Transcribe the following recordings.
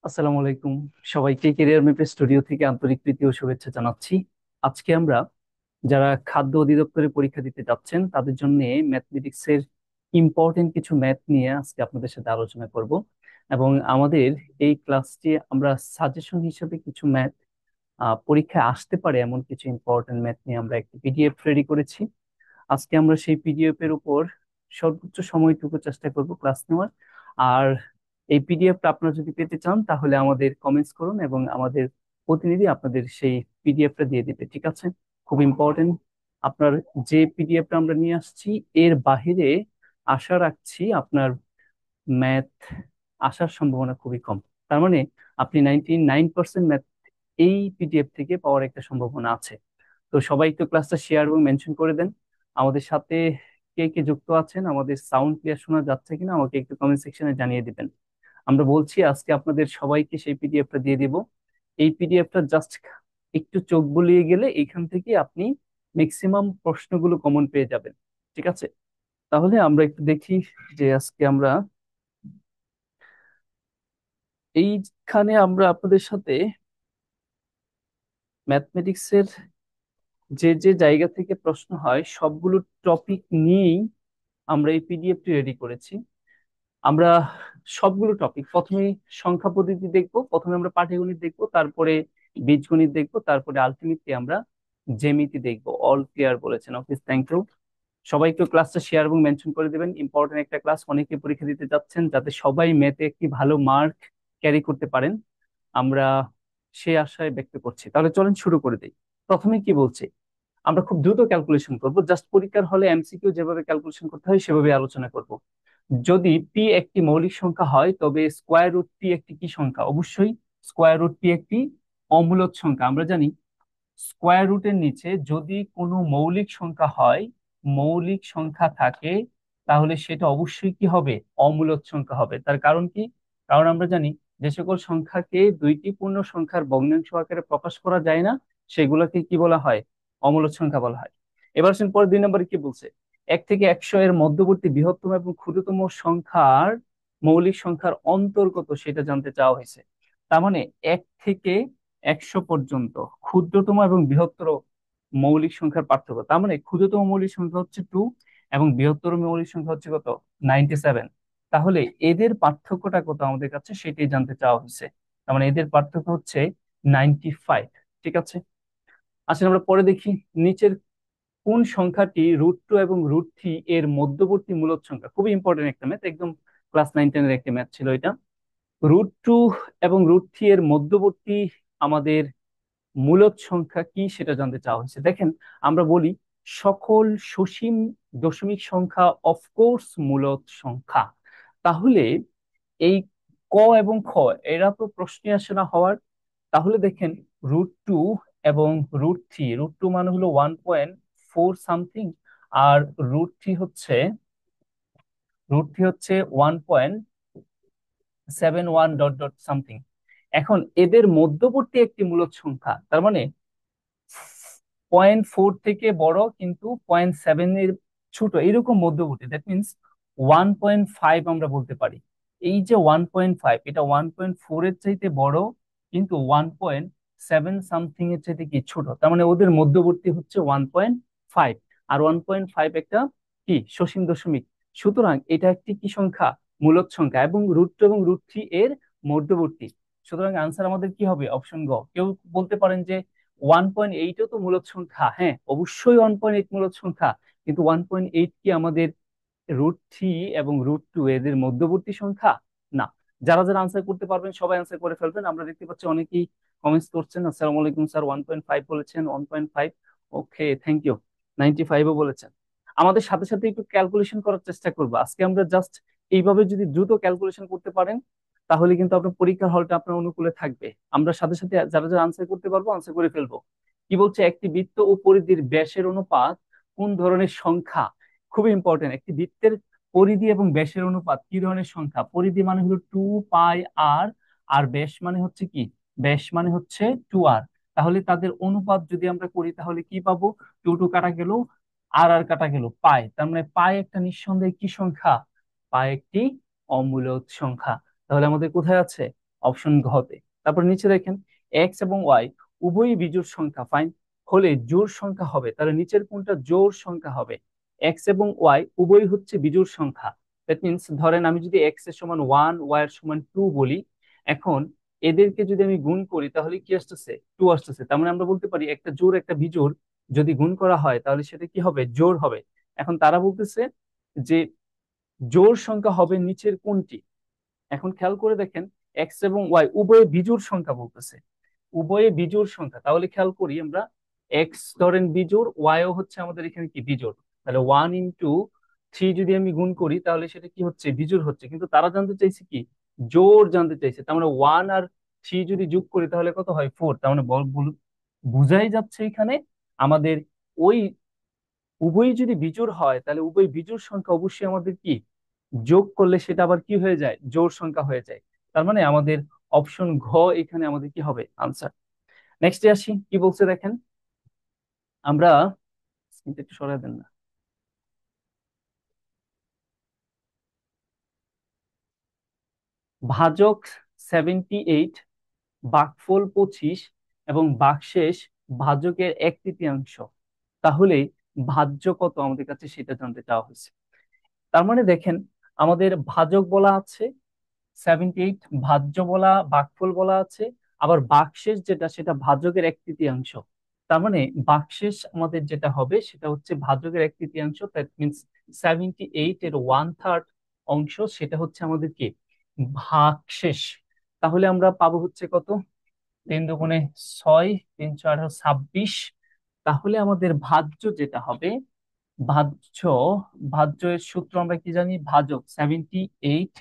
আসসালামু আলাইকুম। সবাইকে কেরিয়ার মেপে স্টুডিও থেকে আন্তরিক প্রীতি ও শুভেচ্ছা জানাচ্ছি। আজকে আমরা যারা খাদ্য অধিদপ্তরে পরীক্ষা দিতে যাচ্ছেন তাদের জন্য ম্যাথমেটিক্স এর ইম্পর্টেন্ট কিছু ম্যাথ নিয়ে আজকে আপনাদের সাথে আলোচনা করব। এবং আমাদের এই ক্লাসটি আমরা সাজেশন হিসেবে কিছু ম্যাথ পরীক্ষায় আসতে পারে এমন কিছু ইম্পর্টেন্ট ম্যাথ নিয়ে আমরা একটি পিডিএফ রেডি করেছি। আজকে আমরা সেই পিডিএফ এর উপর সর্বোচ্চ সময়টুকু চেষ্টা করব ক্লাস নেওয়ার। আর এই পিডিএফটা আপনারা যদি পেতে চান তাহলে আমাদের কমেন্টস করুন এবং আমাদের প্রতিনিধি আপনাদের সেই পিডিএফটা দিয়ে দিবে, ঠিক আছে? খুব ইম্পর্টেন্ট। আপনার যে পিডিএফটা আমরা নিয়ে আসছি এর বাহিরে আশা রাখছি আপনার ম্যাথ আসার সম্ভাবনা খুবই কম। তার মানে আপনি 99% ম্যাথ এই পিডিএফ থেকে পাওয়ার একটা সম্ভাবনা আছে। তো সবাই একটু ক্লাসটা শেয়ার এবং মেনশন করে দেন। আমাদের সাথে কে কে যুক্ত আছেন, আমাদের সাউন্ড ক্লিয়ার শোনা যাচ্ছে কিনা আমাকে একটু কমেন্ট সেকশনে জানিয়ে দিবেন। আমরা বলছি আজকে আপনাদের সবাইকে সেই পিডিএফটা দিয়ে দিব। এই পিডিএফটা জাস্ট একটু চোখ বুলিয়ে গেলে এখান থেকে আপনি ম্যাক্সিমাম প্রশ্নগুলো কমন পেয়ে যাবেন, ঠিক আছে? তাহলে আমরা একটু দেখি যে আজকে আমরা এইখানে আমরা আপনাদের সাথে ম্যাথমেটিক্সের যে যে জায়গা থেকে প্রশ্ন হয় সবগুলো টপিক নিয়েই আমরা এই পিডিএফটি রেডি করেছি। আমরা সবগুলো টপিক প্রথমে সংখ্যা পদ্ধতি দেখবো, প্রথমে আমরা পাটিগণিত দেখবো, তারপরে বীজগণিত দেখবো, তারপরে আলটিমেটলি আমরা জ্যামিতি দেখবো। অল ক্লিয়ার বলেছেন, ওকে, থ্যাংক ইউ। সবাই একটু ক্লাসটা শেয়ার এবং মেনশন করে দিবেন। ইম্পর্টেন্ট একটা ক্লাস, অনেকে পরীক্ষা দিতে যাচ্ছেন, যাতে সবাই ম্যাথে একটি ভালো মার্ক ক্যারি করতে পারেন আমরা সে আশায় ব্যক্ত করছি। তাহলে চলেন শুরু করে দিই। প্রথমে কি বলছে, আমরা খুব দ্রুত ক্যালকুলেশন করব, জাস্ট পরীক্ষার হলে এমসিকিউ যেভাবে ক্যালকুলেশন করতে হয় সেভাবে আলোচনা করব। যদি পি একটি মৌলিক সংখ্যা হয় তবে স্কোয়ার রুট পি একটি কি সংখ্যা? অবশ্যই স্কোয়ার রুট পি একটি অমূলদ সংখ্যা। আমরা জানি স্কোয়ার রুটের নিচে যদি কোনো মৌলিক সংখ্যা হয়, মৌলিক সংখ্যা থাকে, তাহলে সেটা অবশ্যই কি হবে? অমূলদ সংখ্যা হবে। তার কারণ কি? কারণ আমরা জানি যে সকল সংখ্যাকে দুইটি পূর্ণ সংখ্যার ভগ্নাংশ আকারে প্রকাশ করা যায় না সেগুলোকে কি বলা হয়? অমূলদ সংখ্যা বলা হয়। এবার আসেন পরে 2 নম্বরে কি বলছে, 1 থেকে 100 এর মধ্যবর্তী বৃহত্তম এবং ক্ষুদ্রতম সংখ্যার মৌলিক সংখ্যার অন্তর্গত সেটা জানতে চাওয়া হয়েছে। তার মানে 1 থেকে 100 পর্যন্ত ক্ষুদ্রতম এবং বৃহত্তর মৌলিক সংখ্যার পার্থক্য। তার মানে ক্ষুদ্রতম মৌলিক সংখ্যা হচ্ছে 2 এবং বৃহত্তর মৌলিক সংখ্যা হচ্ছে কত? 97। তাহলে এদের পার্থক্যটা কত আমাদের কাছে সেটাই জানতে চাওয়া হয়েছে। তার মানে এদের পার্থক্য হচ্ছে 95, ঠিক আছে? আসলে আমরা পরে দেখি নিচের কোন সংখ্যাটি √2 এবং √3 এর মধ্যবর্তী মূলদ সংখ্যা। খুবই ইম্পর্টেন্ট একটা ম্যাথ, একদম ক্লাস 9-10 এর একটা ম্যাথ ছিল এটা। √2 এবং √3 এর মধ্যবর্তী আমাদের মূলদ সংখ্যা কি সেটা জানতে চাওয়া হয়েছে। দেখেন, আমরা বলি সকল সসীম দশমিক সংখ্যা অফকোর্স মূলদ সংখ্যা। তাহলে এই ক এবং খ এরা তো প্রশ্নে আসে না হওয়ার। তাহলে দেখেন √2 এবং √3, √2 মানে হলো 1.4 সামথিং, আর √3 হচ্ছে 1.71 ডট ডট সামথিং। এখন এদের মধ্যবর্তী একটি মূলদ সংখ্যা, তার মানে 0.4 থেকে বড় কিন্তু 0.7 এর ছোট, এরকম মধ্যবর্তী, দ্যাট মিনস 1.5 আমরা বলতে পারি। এই যে 1.5, এটা 1.4 এর চাইতে বড় কিন্তু 1.7 সামথিং এর চাইতে কি ছোট। তার মানে ওদের মধ্যবর্তী হচ্ছে 1.5। আর 1.5 একটা কি সসীম দশমিক। সুতরাং এটা একটি কি সংখ্যা? মূলদ সংখ্যা, এবং √2 এবং √3 এর মধ্যবর্তী। সুতরাং আনসার আমাদের কি হবে? অপশন গ। কেউ বলতে পারেন যে 1.8ও তো মূলদ সংখ্যা। হ্যাঁ, অবশ্যই 1.8 মূলদ সংখ্যা, কিন্তু 1.8 কি আমাদের √3 এবং √2 এদের মধ্যবর্তী সংখ্যা? না। যারা যারা আনসার করতে পারবেন সবাই আনসার করে ফেলবেন। আমরা দেখতে পাচ্ছি অনেকেই কমেন্টস করছেন। আসসালামু আলাইকুম স্যার, 1.5 বলেছেন, 1.5, ওকে, থ্যাংক ইউ। 95ও বলেছেন। আমাদের সাথে সাথে একটু ক্যালকুলেশন করার চেষ্টা করবো আজকে আমরা। জাস্ট এইভাবে যদি দ্রুত ক্যালকুলেশন করতে পারেন তাহলে কিন্তু আপনার পরীক্ষার হলটা আপনার অনুকূলে থাকবে। আমরা সাথে সাথে যারা যারা আনসার করতে পারবো আনসার করে ফেলবো। কি বলছে, একটি বৃত্ত ও পরিধির ব্যাসের অনুপাত কোন ধরনের সংখ্যা? খুবই ইম্পর্টেন্ট, একটি বৃত্তের পরিধি এবং ব্যাসের অনুপাত কি ধরনের সংখ্যা? পরিধি মানে হলো 2πr, আর ব্যাস মানে হচ্ছে কি? ব্যাস মানে হচ্ছে 2r। তাহলে তাদের অনুপাত যদি আমরা করি তাহলে কি পাবো? 2 2 কাটা গেল, আর আর কাটা গেল, পাই। তার মানে পাই একটা নিঃসন্দেহে কি সংখ্যা? পাই একটি অমূলদ সংখ্যা। তাহলে আমাদের কোথায় আছে? অপশন ঘতে। তারপর নিচে দেখেন এক্স এবং ওয়াই উভয়ই বিজোড় সংখ্যা ফাইন হলে জোড় সংখ্যা হবে, তাহলে নিচের কোনটা জোড় সংখ্যা হবে? এক্স এবং ওয়াই উভয়ই হচ্ছে বিজোড় সংখ্যা। দ্যাট মিনস ধরেন আমি যদি এক্স এর সমান 1, ওয়াই এর সমান 2 বলি, এখন এদেরকে যদি আমি গুণ করি তাহলে কি আসতেছে? 2 আসতেছে। তার মানে আমরা বলতে পারি একটা জোড় একটা বিজোড় যদি গুণ করা হয় তাহলে সেটা কি হবে? জোড় হবে। এখন তারা বলতেছে যে জোড় সংখ্যা হবে নিচের কোনটি? এখন খেয়াল করে দেখেন এক্স এবং ওয়াই উভয়ে বিজোড় সংখ্যা বলতেছে, উভয়ে বিজোড় সংখ্যা। তাহলে খেয়াল করি আমরা, এক্স ধরেন বিজোড়, ওয়াইও হচ্ছে আমাদের এখানে কি বিজোড়। তাহলে 1 into 3 যদি আমি গুণ করি তাহলে সেটা কি হচ্ছে? বিজোড় হচ্ছে। কিন্তু তারা জানতে চাইছে কি? জোড় জানতে চাইছে। তার মানে 1 আর 3 যদি যোগ করি তাহলে কত হয়? 4। তার মানে বুঝাই যাচ্ছে এখানে আমাদের ওই উভয়ই যদি বিজোড় হয় তাহলে উভয় বিজোড় সংখ্যা অবশ্যই আমাদের কি যোগ করলে সেটা আবার কি হয়ে যায়? জোড় সংখ্যা হয়ে যায়। তার মানে আমাদের অপশন ঘ এখানে আমাদের কি হবে? আনসার। নেক্সটে আসি, কি বলছে দেখেন। আমরা স্ক্রিনটা একটু সরাই দেন না। ভাজক 78, ভাগফল 25 এবং ভাগশেষ ভাজকের 1/3। তাহলে ভাজ্য কত আমাদের কাছে সেটা জানতে চাওয়া হয়েছে। তার মানে দেখেন আমাদের ভাজক বলা আছে 78, ভাজ্য বলা ভাগফল বলা আছে, আবার ভাগশেষ যেটা সেটা ভাজকের 1/3। তার মানে ভাগশেষ আমাদের যেটা হবে সেটা হচ্ছে ভাজকের 1/3। দ্যাট মিনস 78 এর 1/3 অংশ সেটা হচ্ছে আমাদের কি? ভাগশেষ। তাহলে আমরা পাবো হচ্ছে কত? 3 × 2 = 6, 3 × 4 = 26। তাহলে আমাদের ভাজ্য যেটা হবে, ভাজ্য ভাজ্য এর সূত্র আমরা কি জানি? ভাজক 78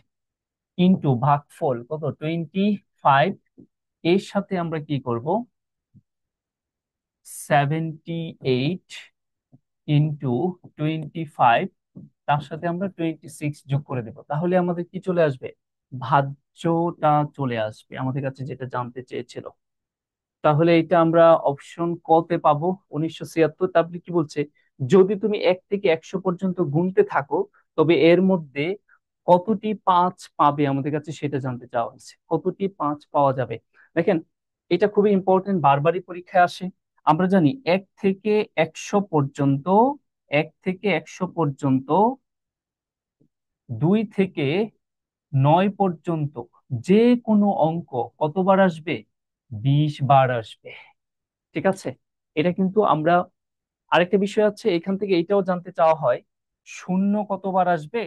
ইন্টু ভাগফল কত? 25। এর সাথে আমরা কি করব? 78 ইন্টু 25, তার সাথে আমরা 26 যোগ করে দেব। তাহলে আমাদের কি চলে আসবে? ভাজ্যটা চলে আসবে আমাদের কাছে, যেটা জানতে চেয়েছিল। তাহলে এটা আমরা অপশন ক তে পাবো 1976। তারপরে কি বলছে? যদি তুমি 1 থেকে 100 পর্যন্ত গুনতে থাকো তবে এর মধ্যে কতটি 5 পাবে আমাদের কাছে সেটা জানতে চাওয়া হয়েছে। কতটি 5 পাওয়া যাবে? দেখেন এটা খুবই ইম্পর্টেন্ট, বারবারই পরীক্ষায় আসে। আমরা জানি 1 থেকে 100 পর্যন্ত, 1 থেকে 100 পর্যন্ত, 2 থেকে 9 পর্যন্ত যে কোনো অঙ্ক কতবার আসবে? 20 বার আসবে। ঠিক আছে, এটা কিন্তু আমরা, আরেকটা বিষয় আছে এখান থেকে এটাও জানতে চাওয়া হয়, শূন্য কতবার আসবে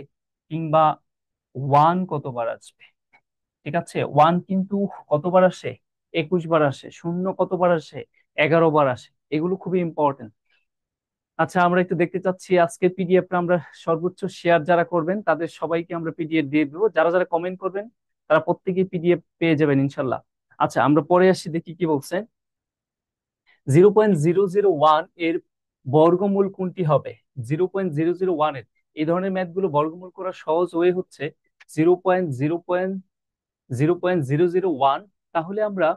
কিংবা ওয়ান কতবার আসবে। ঠিক আছে, ওয়ান কিন্তু কতবার আসে? 21 বার আসে। শূন্য কতবার আসে? 11 বার আসে। এগুলো খুবই ইম্পর্টেন্ট। আচ্ছা, আমরা একটু দেখতে চাচ্ছি আজকের পিডিএফটা আমরা সর্বোচ্চ শেয়ার যারা করবেন তাদের সবাইকে আমরা পিডিএফ দিয়ে দেবো। যারা যারা কমেন্ট করবেন তারা প্রত্যেকেই পিডিএফ পেয়ে যাবেন ইনশাল্লাহ। আচ্ছা, আমরা পরে আসি, দেখি কি বলছে। 0.001 এর বর্গমূল কোনটি হবে? 0.001 এর এই ধরনের ম্যাথ গুলো বর্গমূল করার সহজ ওয়ে হচ্ছে 0.0.0.001। তাহলে আমরা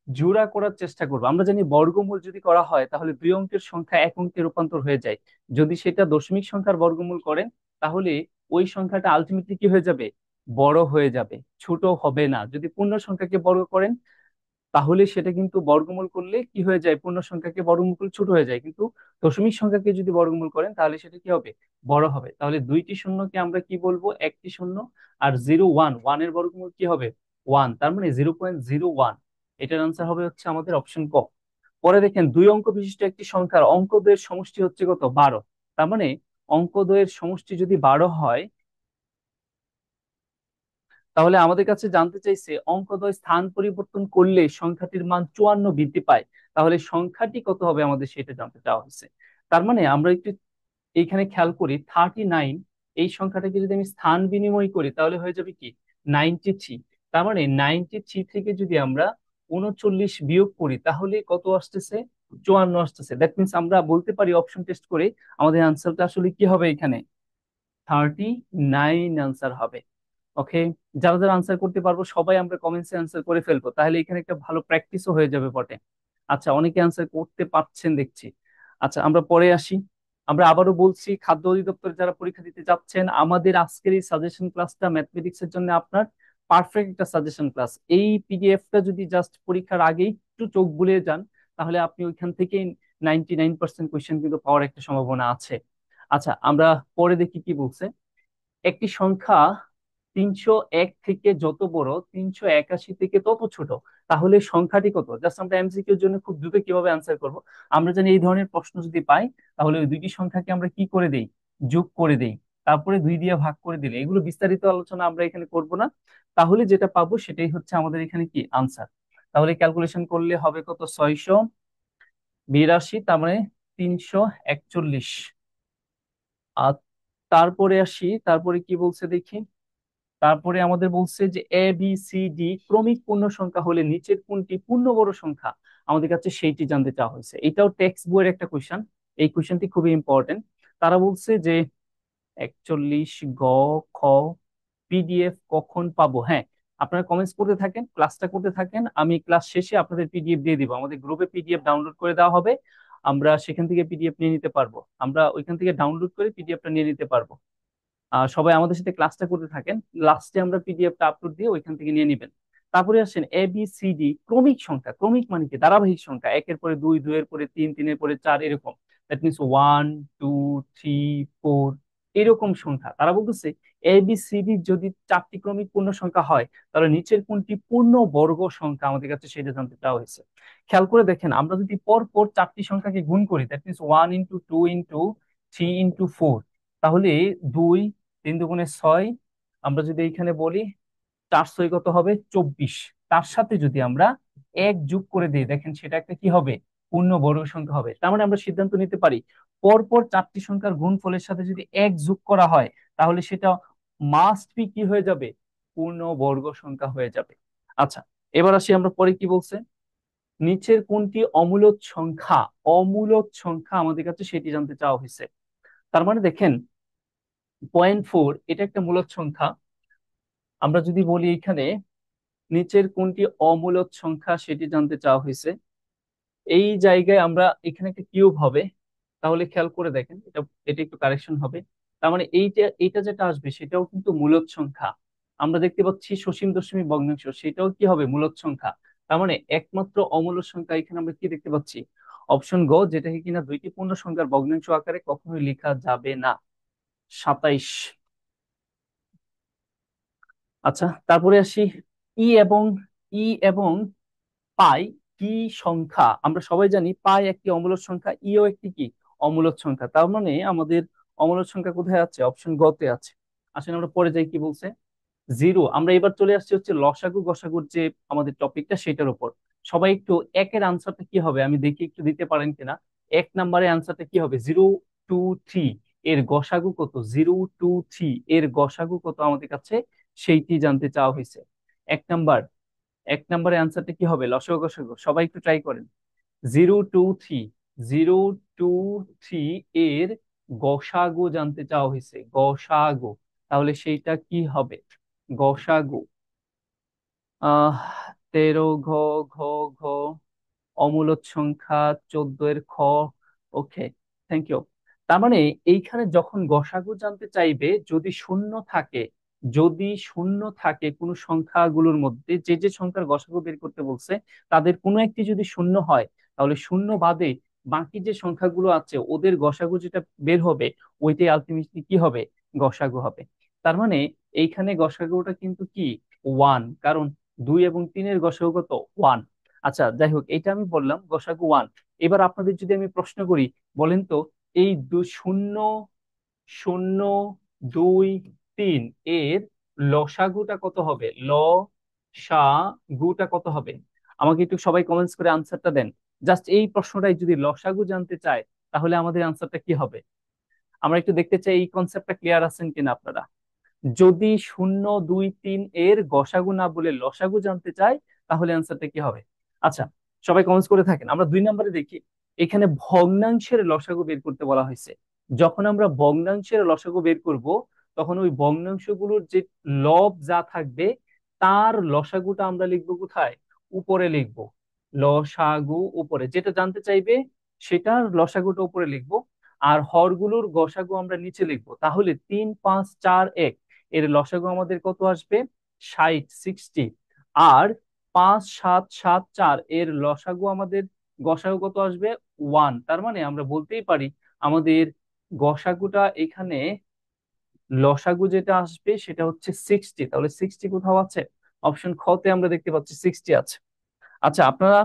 জোড়া করার চেষ্টা করবো। আমরা জানি বর্গমূল যদি করা হয় তাহলে 2 অঙ্কের সংখ্যা 1 অঙ্কে রূপান্তর হয়ে যায়। যদি সেটা দশমিক সংখ্যার বর্গমূল করেন তাহলে ওই সংখ্যাটা আলটিমেটলি কি হয়ে যাবে? বড় হয়ে যাবে, ছোট হবে না। যদি পূর্ণ সংখ্যাকে বর্গ করেন তাহলে সেটা কিন্তু বর্গমূল করলে কি হয়ে যায়? পূর্ণ সংখ্যাকে বর্গমূল করলে ছোট হয়ে যায়, কিন্তু দশমিক সংখ্যাকে যদি বর্গমূল করেন তাহলে সেটা কি হবে? বড় হবে। তাহলে 2টি শূন্যকে আমরা কি বলবো? একটি শূন্য। আর 0 1, 1 এর বর্গমূল কি হবে? 1। তার মানে 0.01। এটার আনসার হবে হচ্ছে আমাদের অপশন ক। পরে দেখেন 2 অঙ্ক বিশিষ্ট একটি সংখ্যার অঙ্কদ্বয়ের সমষ্টি হচ্ছে কত? 12। তার মানে অঙ্কদ্বয়ের সমষ্টি যদি 12 হয় তাহলে আমাদের কাছে জানতে চাইছে অঙ্কদ্বয় স্থান পরিবর্তন করলে সংখ্যাটির মান 54 বৃদ্ধি পায়। তাহলে সংখ্যাটি কত হবে আমাদের সেটা জানতে চাওয়া হচ্ছে। তার মানে আমরা একটু এইখানে খেয়াল করি, 39 এই সংখ্যাটাকে যদি আমি স্থান বিনিময় করি তাহলে হয়ে যাবে কি? 93। তার মানে 93 থেকে যদি আমরা 39 বিয়োগ করি তাহলে কত আসতেছে? 54 আসতেছে। দ্যাট মিনস আমরা বলতে পারি অপশন টেস্ট করে আমাদের আনসারটা আসলে কি হবে? এখানে 39 আনসার হবে। ওকে, যারা যারা আনসার করতে পারবো সবাই আমরা কমেন্টসে আনসার করে ফেলবো, তাহলে এখানে একটা ভালো প্র্যাকটিসও হয়ে যাবে বটে। আচ্ছা, অনেকে আনসার করতে পারছেন দেখছি। আচ্ছা, আমরা পরে আসি। আমরা আবারও বলছি, খাদ্য অধিদপ্তর যারা পরীক্ষা দিতে যাচ্ছেন, আমাদের আজকের এই সাজেশন ক্লাসটা ম্যাথমেটিক্স এর জন্য আপনার পারফেক্ট একটা সাজেশন ক্লাস। এই পিডিএফটা যদি জাস্ট পরীক্ষার আগে একটু চোখ বুলিয়ে যান, তাহলে আপনি ওইখান থেকে 99% কোয়েশ্চেন কিন্তু পাওয়ার একটা সম্ভাবনা আছে। আচ্ছা, আমরা পরে দেখি কি বলছে। একটি সংখ্যা 301 থেকে যত বড়, 381 থেকে তত ছোট, তাহলে সংখ্যাটি কত? জাস্ট আমরা এমসিকিউর জন্য খুব দ্রুত কিভাবে অ্যান্সার করব। আমরা জানি এই ধরনের প্রশ্ন যদি পাই, তাহলে ওই দুইটি সংখ্যাকে আমরা কি করে দেই? যোগ করে দেই, তারপরে 2 দিয়ে ভাগ করে দিলে। এগুলো বিস্তারিত আলোচনা আমরা এখানে করব না। তাহলে যেটা পাবো সেটাই হচ্ছে আমাদের এখানে কি আনসার। তাহলে ক্যালকুলেশন করলে হবে কত? 682, তার মানে 341। আর তারপরে আসি, তারপরে কি বলছে দেখি। তারপরে আমাদের বলছে যে এ বি সি ডি ক্রমিক পূর্ণ সংখ্যা হলে নিচের কোনটি পূর্ণবর্গ সংখ্যা? আমাদের কাছে সেইটি জানতে চাওয়া হয়েছে। এটাও টেক্সট বইয়ের একটা কোয়েশ্চেন। এই কোয়েশ্চেনটি খুবই ইম্পর্টেন্ট। তারা বলছে যে 41 গ, খ, পিডিএফ কখন পাবো? হ্যাঁ, আপনারা কমেন্টস করতে থাকেন, ক্লাসটা করতে থাকেন, আমি ক্লাস শেষে আপনাদের পিডিএফ দিয়ে দিব। আমাদের গ্রুপে পিডিএফ ডাউনলোড করে দেওয়া হবে, আমরা সেখান থেকে পিডিএফ নিয়ে নিতে পারবো। আমরা ওইখান থেকে ডাউনলোড করে পিডিএফটা নিয়ে নিতে পারবো। সবাই আমাদের সাথে ক্লাসটা করতে থাকেন, লাস্টে আমরা পিডিএফটা আপলোড দিয়ে ওইখান থেকে নিয়ে নিবেন। তারপরে আসেন এ বি সি ডি ক্রমিক সংখ্যা। ক্রমিক মানে কি? ধারাবাহিক সংখ্যা, একের পরে দুই, দুইয়ের পরে তিন, তিনের পরে চার, এরকম। দ্যাট মিনস 1 2 3 4, এরকম সংখ্যা। তারা বলতেছে এ বি সি ডি যদি 4টি ক্রমিক পূর্ণ সংখ্যা হয়, তাহলে নিচের কোনটি পূর্ণ বর্গ সংখ্যা? আমাদের কাছে সেটা জানতে চাওয়া হয়েছে। খেয়াল করে দেখেন, আমরা যদি পর পর 4টি সংখ্যাকে গুণ করি, দ্যাট মিনস 1 × 2 × 3 × 4, তাহলে 2 3 × 2 = 6। আমরা যদি এইখানে বলি 4 × 6 কত হবে? 24। তার সাথে যদি আমরা এক যোগ করে দিই, দেখেন সেটা একটা কি হবে? পূর্ণবর্গ সংখ্যা হবে। তার মানে আমরা সিদ্ধান্ত নিতে পারি, পরপর 4টি সংখ্যার গুণফলের সাথে যদি এক যোগ করা হয়, তাহলে সেটা মাস্ট বি কি হয়ে যাবে? পূর্ণবর্গ সংখ্যা হয়ে যাবে। আচ্ছা, এবার আসি আমরা পরে কি বলছে। নিচের কোনটি অমূলদ সংখ্যা? অমূলদ সংখ্যা আমাদের কাছে সেটি জানতে চাওয়া হয়েছে। তার মানে দেখেন, 0.4 এটা একটা মূলদ সংখ্যা। আমরা যদি বলি এখানে নিচের কোনটি অমূলদ সংখ্যা সেটি জানতে চাওয়া হয়েছে, এই জায়গায় আমরা এখানে একটা কিউব হবে। তাহলে খেয়াল করে দেখেন, এটা এটা একটু কারেকশন হবে। তার মানে এইটা এটা যেটা আসবে সেটাও কিন্তু মূলদ সংখ্যা। আমরা দেখতে পাচ্ছি সসীম দশমিক ভগ্নাংশ, সেটাও কি হবে? মূলদ সংখ্যা। তার মানে একমাত্র অমূলদ সংখ্যা এখানে আমরা কি দেখতে পাচ্ছি? অপশন গ, যেটাকে কিনা দুইটি পূর্ণ সংখ্যার ভগ্নাংশ আকারে কখনোই লেখা যাবে না। 27। আচ্ছা, তারপরে আসি ই এবং ই এবং পাই কি সংখ্যা? আমরা সবাই জানি পাই একটি অমূলদ সংখ্যা, ইও একটি কি অমূলদ সংখ্যা। তার মানে আমাদের অমূলদ সংখ্যা কোথায় আছে? অপশন গ তে আছে। আসলে আমরা পরে যাই, কি বলছে। 0। আমরা এবার চলে আসছি হচ্ছে লসাগু গসাগুর যে আমাদের টপিকটা, সেটার উপর। সবাই একটু একের আনসারটা কি হবে আমি দেখি, একটু দিতে পারেন কিনা। 1 নম্বরের আনসারটা কি হবে? 0 2 3 এর গসাগু কত? 0 2 3 এর গসাগু কত আমাদের কাছে সেইটি জানতে চাওয়া হয়েছে। 1 নম্বর, 1 নম্বরের অ্যান্সারটা কি হবে? লসাগু গসাগু সবাই একটু ট্রাই করেন। 0 2 3, 0 2 3 এর গসাগু জানতে চাওয়া হয়েছে, গসাগু। তাহলে সেইটা কি হবে? গসাগু। 13 ঘ, ঘ, ঘ, অমূলদ সংখ্যা 14 এর খ। ওকে, থ্যাংক ইউ। তার মানে এইখানে যখন গসাগু জানতে চাইবে, যদি শূন্য থাকে, যদি শূন্য থাকে কোনো সংখ্যাগুলোর মধ্যে, যে যে সংখ্যার গসাগু বের করতে বলছে তাদের কোনো একটি যদি শূন্য হয়, তাহলে শূন্য বাদে বাকি যে সংখ্যাগুলো আছে ওদের গসাগু যেটা বের হবে, ওইটাই আলটিমেটলি কি হবে? গসাগু হবে। তার মানে এইখানে গসাগুটা কিন্তু কি 1, কারণ 2 এবং 3 এর গসাগু কত? 1। আচ্ছা, যাই হোক, এটা আমি বললাম গসাগু 1। এবার আপনাদের যদি আমি প্রশ্ন করি, বলেন তো এই 0 0 2 3 এর লসাগুটা কত হবে? লসাগুটা কত হবে? আমাকে একটু সবাই কমেন্টস করে আনসারটা দেন। জাস্ট এই প্রশ্নটাই যদি লসাগু জানতে চায়, তাহলে আমাদের আনসারটা কি হবে? আমরা একটু দেখতে চাই এই কনসেপ্টটা ক্লিয়ার আছেন কিনা আপনারা। যদি 0 2 3 এর গসাগু না বলে লসাগু জানতে চায়, তাহলে অ্যান্সারটা কি হবে? আচ্ছা, সবাই কমেন্টস করে থাকেন। আমরা 2 নম্বরে দেখি, এখানে ভগ্নাংশের লসাগু বের করতে বলা হয়েছে। যখন আমরা ভগ্নাংশের লসাগু বের করব, তখন ওই ভগ্নাংশগুলোর যে লব যা থাকবে, তার লসাগুটা আমরা লিখবো কোথায়? উপরে লিখবো। লসাগু উপরে, যেটা জানতে চাইবে সেটার লসাগুটা উপরে লিখবো। আর হরগুলোর গসাগু আমরা নিচে লিখবো। তাহলে 3 5 4 1 এর লসাগু আমাদের কত আসবে? 60 আর 5 7 7 4 এর লসাগু আমাদের গসাগু কত আসবে 1। তার মানে আমরা বলতেই পারি আমাদের গসাগুটা এখানে লসাগু যেটা আসবে সেটা হচ্ছে 60। তাহলে 60 কোথাও আছে? অপশন খ তে আমরা দেখতে পাচ্ছি 60 আছে। আচ্ছা, আপনারা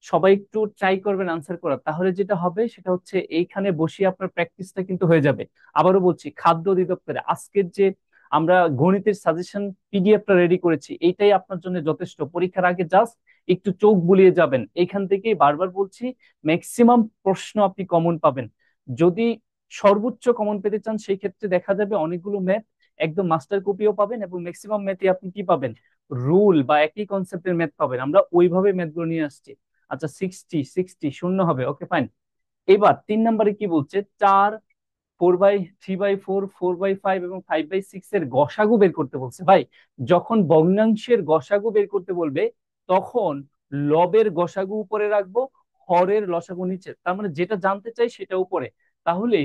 সবাই একটু ট্রাই করবেন আনসার করার, তাহলে যেটা হবে সেটা হচ্ছে এইখানে বসিয়ে আপনার প্র্যাকটিসটা কিন্তু হয়ে যাবে। আবারও বলছি, খাদ্য অধিদপ্তরে আজকের যে আমরা গণিতের সাজেশন পিডিএফটা রেডি করেছি, এইটাই আপনার জন্য যথেষ্ট। পরীক্ষার আগে জাস্ট একটু চোখ বুলিয়ে যাবেন, এইখান থেকেই বারবার বলছি ম্যাক্সিমাম প্রশ্ন আপনি কমন পাবেন। যদি সর্বোচ্চ কমন পেতে চান সেই ক্ষেত্রে দেখা যাবে অনেকগুলো ম্যাথ একদম মাস্টার কপিও পাবেন, এবং ম্যাক্সিমাম ম্যাথে আপনি কি পাবেন, রুল বা একই কনসেপ্টের ম্যাথ পাবেন। আমরা ওইভাবে ম্যাথগুলো নিয়ে আসছি। আচ্ছা, 60 শূন্য হবে, ওকে ফাইন। এবার 3 নম্বরে কি বলছে, 4, 4/3/4, 4/5 এবং 5/6 এর গসাগু বের করতে বলছে। ভাই, যখন ভগ্নাংশের গসাগু বের করতে বলবে তখন লবের গসাগু উপরে রাখবো, হরের লসাগু নিচে। তার মানে যেটা জানতে চাই সেটা উপরে। তাহলে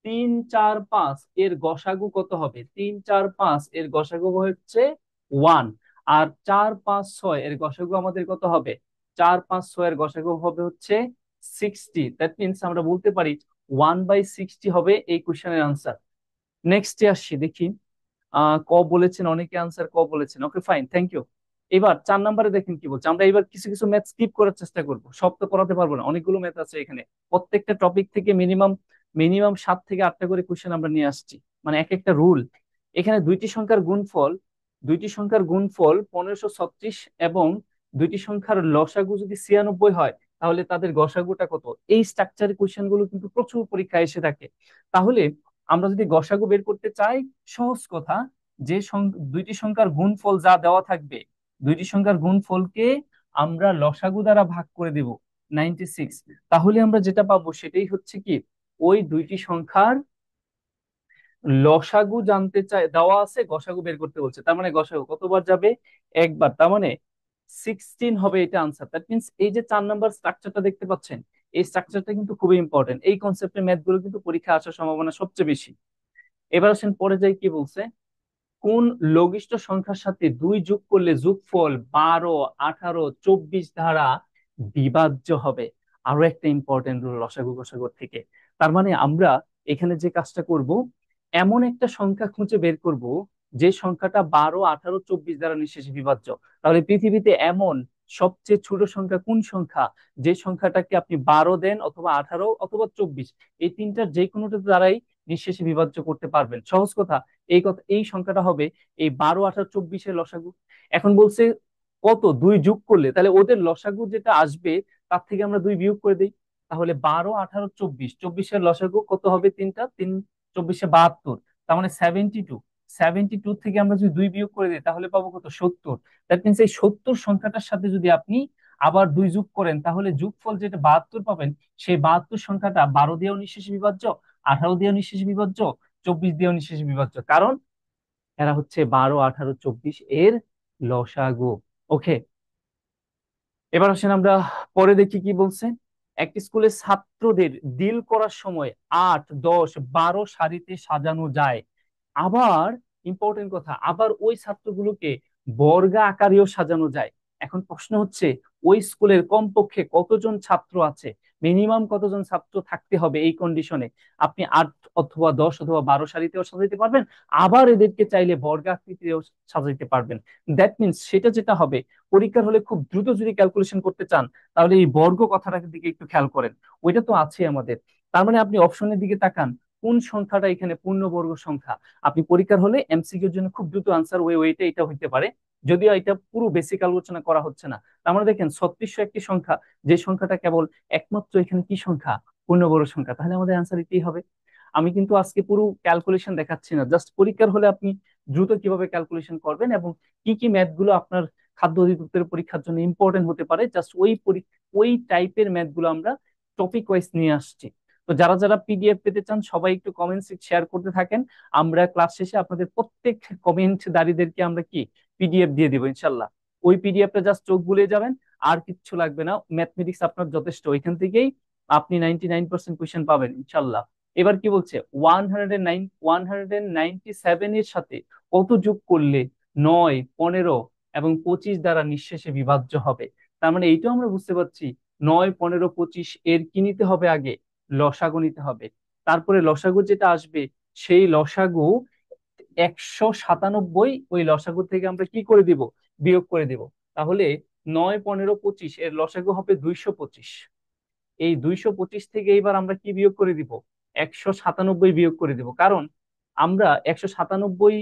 3 4 5 এর গসাগু কত হবে? 3 4 5 এর গসাগু হচ্ছে 1। আর 4 5 6 এর গসাগু আমাদের কত হবে? 4 5 6 এর গসাগু হবে হচ্ছে 60। দ্যাট মিনস আমরা বলতে পারি 1/60 হবে এই কোশ্চেনের আনসার। নেক্সটে আসছি, দেখি। ক বলেছেন অনেকে, আনসার ক বলেছেন, ওকে ফাইন, থ্যাংক ইউ। এবার 4 নম্বরে দেখেন কি বলছে। আমরা এবার কিছু কিছু ম্যাথ স্কিপ করার চেষ্টা করব, সব তো করাতে পারবো না, অনেকগুলো ম্যাথ আছে এখানে। প্রত্যেকটা টপিক থেকে মিনিমাম মিনিমাম 7 থেকে 8টা করে কোশ্চেন আমরা নিয়ে আসছি, মানে এক একটা রুল। এখানে দুইটি সংখ্যার গুণফল 1536 এবং দুইটি সংখ্যার লসাগু যদি 96 হয়, তাহলে তাদের গসাগুটা কত? এই স্ট্রাকচারের কোশ্চেন গুলো কিন্তু প্রচুর পরীক্ষায় এসে থাকে। তাহলে আমরা যদি গসাগু বের করতে চাই, সহজ কথা, যে দুইটি সংখ্যার গুণফল যা দেওয়া থাকবে, দুইটি সংখ্যার গুণফলকে আমরা লসাগু দ্বারা ভাগ করে দেব 96। তাহলে আমরা যেটা পাবো সেটাই হচ্ছে কি, ওই দুইটি সংখ্যার লসাগু জানতে চাই, দেওয়া আছে, গসাগু বের করতে বলছে। তার মানে গসাগু কতবার যাবে? একবার। তার মানে 16 হবে এটা আনসার। দ্যাট মিনস এই যে 4 নম্বর স্ট্রাকচারটা দেখতে পাচ্ছেন, এই স্ট্রাকচারটা কিন্তু খুবই ইম্পর্টেন্ট। এই কনসেপ্টের ম্যাথ গুলো কিন্তু পরীক্ষা আসার সম্ভাবনা সবচেয়ে বেশি। এবার আসেন পরে যাই, কি বলছে, কোন লঘিষ্ঠ সংখ্যার সাথে 2 যোগ করলে যোগফল 12 18 24 দ্বারা বিভাজ্য হবে? আরো একটা ইম্পর্টেন্ট রুল লসাগু গসাগু থেকে। তার মানে আমরা এখানে যে কাজটা করব, এমন একটা সংখ্যা খুঁজে বের করব যে সংখ্যাটা 12 18 24 দ্বারা নিঃশেষে বিভাজ্য। তাহলে পৃথিবীতে এমন সবচেয়ে ছোট সংখ্যা কোন সংখ্যা, যে সংখ্যাটাকে আপনি 12 দেন অথবা 18 অথবা 24, এই তিনটার যে কোনোটা দ্বারাই নিঃশেষে বিভাজ্য করতে পারবেন? সহজ কথা, এই সংখ্যাটা হবে এই 12 18 24 এর লসাগু। এখন বলছে কত, 2 যোগ করলে, তাহলে ওদের লসাগু যেটা আসবে তার থেকে আমরা 2 বিয়োগ করে দিই। তাহলে 12 18 24, 24 এর লসাগু কত হবে? তিনটা, 3 24 72, তার মানে 72। 72 থেকে আমরা যদি 2 বিয়োগ করে দিই তাহলে পাবো কত? 70। দ্যাট মিনস এই 70 সংখ্যাটার সাথে যদি আপনি আবার 2 যোগ করেন, তাহলে যোগফল যেটা 72 পাবেন, সেই 72 সংখ্যাটা 12 দিয়েও নিঃশেষে বিভাজ্য, 18 দিয়েও নিঃশেষে বিভাজ্য, 24 দিয়েও নিঃশেষে বিভাজ্য, কারণ এরা হচ্ছে 12 18 24 এর লসাগু। ওকে, এবার আসেন আমরা পরে দেখি কি বলছে। একটি স্কুলে ছাত্রদের ডিল করার সময় 8 10 12 সারিতে সাজানো যায়। আবার ইম্পর্টেন্ট কথা, আবার ওই ছাত্রগুলোকে বর্গা আকারেও সাজানো যায়। এখন প্রশ্ন হচ্ছে, ওই স্কুলের কমপক্ষে কতজন ছাত্র আছে, মিনিমাম কতজন ছাত্র থাকতে হবে এই কন্ডিশনে? আপনি 8 অথবা 10 অথবা 12 সারিতেও সাজাইতে পারবেন, আবার এদেরকে চাইলে বর্গাকৃতিও সাজাইতে পারবেন। দ্যাট মিনস সেটা যেটা হবে, পরীক্ষার হলে খুব দ্রুত যদি ক্যালকুলেশন করতে চান, তাহলে এই বর্গ কথাটার দিকে একটু খেয়াল করেন। ওইটা তো আছে আমাদের। তার মানে আপনি অপশনের দিকে তাকান, কোন সংখ্যাটা এখানে পূর্ণবর্গ সংখ্যা। আপনি পরীক্ষার হলে এমসিকিউর জন্য খুব দ্রুত আনসার ওইটা এটা হইতে পারে, যদিও এটা পুরো বেসিক আলোচনা করা হচ্ছে না। তার মানে দেখেন 3600 একটি সংখ্যা, যে সংখ্যাটা কেবল একমাত্র এখানে কি সংখ্যা, পূর্ণবর্গ সংখ্যা, তাহলে আমাদের আনসার এটাই হবে। আমি কিন্তু আজকে পুরো ক্যালকুলেশন দেখাচ্ছি না, জাস্ট পরীক্ষার হলে আপনি দ্রুত কিভাবে ক্যালকুলেশন করবেন এবং কি কি ম্যাথ গুলো আপনার খাদ্য অধিদপ্তরের পরীক্ষার জন্য ইম্পর্টেন্ট হতে পারে, জাস্ট ওই টাইপের ম্যাথ গুলো আমরা টপিক ওয়াইজ নিয়ে আসছি। তো যারা যারা পিডিএফ পেতে চান সবাই একটু কমেন্টস শেয়ার করতে থাকেন। আমরা ক্লাস শেষে আপনাদের প্রত্যেক কমেন্টদারীদেরকে আমরা কি পিডিএফ দিয়ে দিব ইনশাল্লাহ। ওই পিডিএফটা জাস্ট চোখ বুলিয়ে যাবেন, আর কিচ্ছু লাগবে না। ম্যাথমেটিক্স আপনার যথেষ্ট, ওইখান থেকেই আপনি 99% কোয়েশ্চেন পাবেন ইনশাল্লাহ। এবার কি বলছে, 197 এর সাথে কত যোগ করলে 9, 15 এবং 25 দ্বারা নিঃশেষে বিভাজ্য হবে। তার মানে এইটাও আমরা বুঝতে পারছি, 9, 15, 25 এর কি নিতে হবে আগে? লসাগু নিতে হবে। তারপরে লসাগু যেটা আসবে, সেই লসাগু 197, ওই লসাগু থেকে আমরা কি করে দিব? বিয়োগ করে দিব। তাহলে 9, 15, 25 এর লসাগু হবে 225। এই 225 থেকে এইবার আমরা কি বিয়োগ করে দিব? 197 বিয়োগ করে দিব। কারণ আমরা 197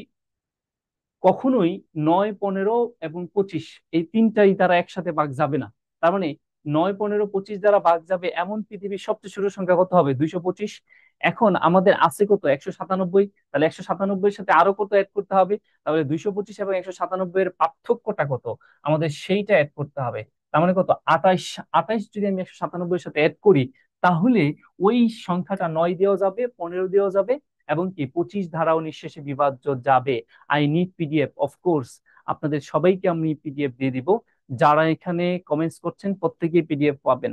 কখনোই 9, 15 এবং 25 এই তিনটাই তারা একসাথে ভাগ যাবে না। তার মানে 9, 15, 25 দ্বারা ভাগ যাবে এমন পৃথিবীর সবচেয়ে ছোট সংখ্যা কত হবে? 225। এখন আমাদের আছে কত? 197। তাহলে 197 এর সাথে আরো কত অ্যাড করতে হবে? তাহলে 225 এবং 197 এর পার্থক্যটা কত, আমাদের সেইটা অ্যাড করতে হবে। তার মানে কত? 28। 28 যদি আমি 197 এর সাথে অ্যাড করি, তাহলে ওই সংখ্যাটা 9 দেওয়া যাবে, 15 দেওয়া যাবে, এবং কি 25 ধারাও নিঃশেষে বিভাজ্য যাবে। আই নিড পিডিএফ, অফকোর্স আপনাদের সবাইকে আমি পিডিএফ দিয়ে দিব। যারা এখানে কমেন্টস করছেন প্রত্যেকেই পিডিএফ পাবেন।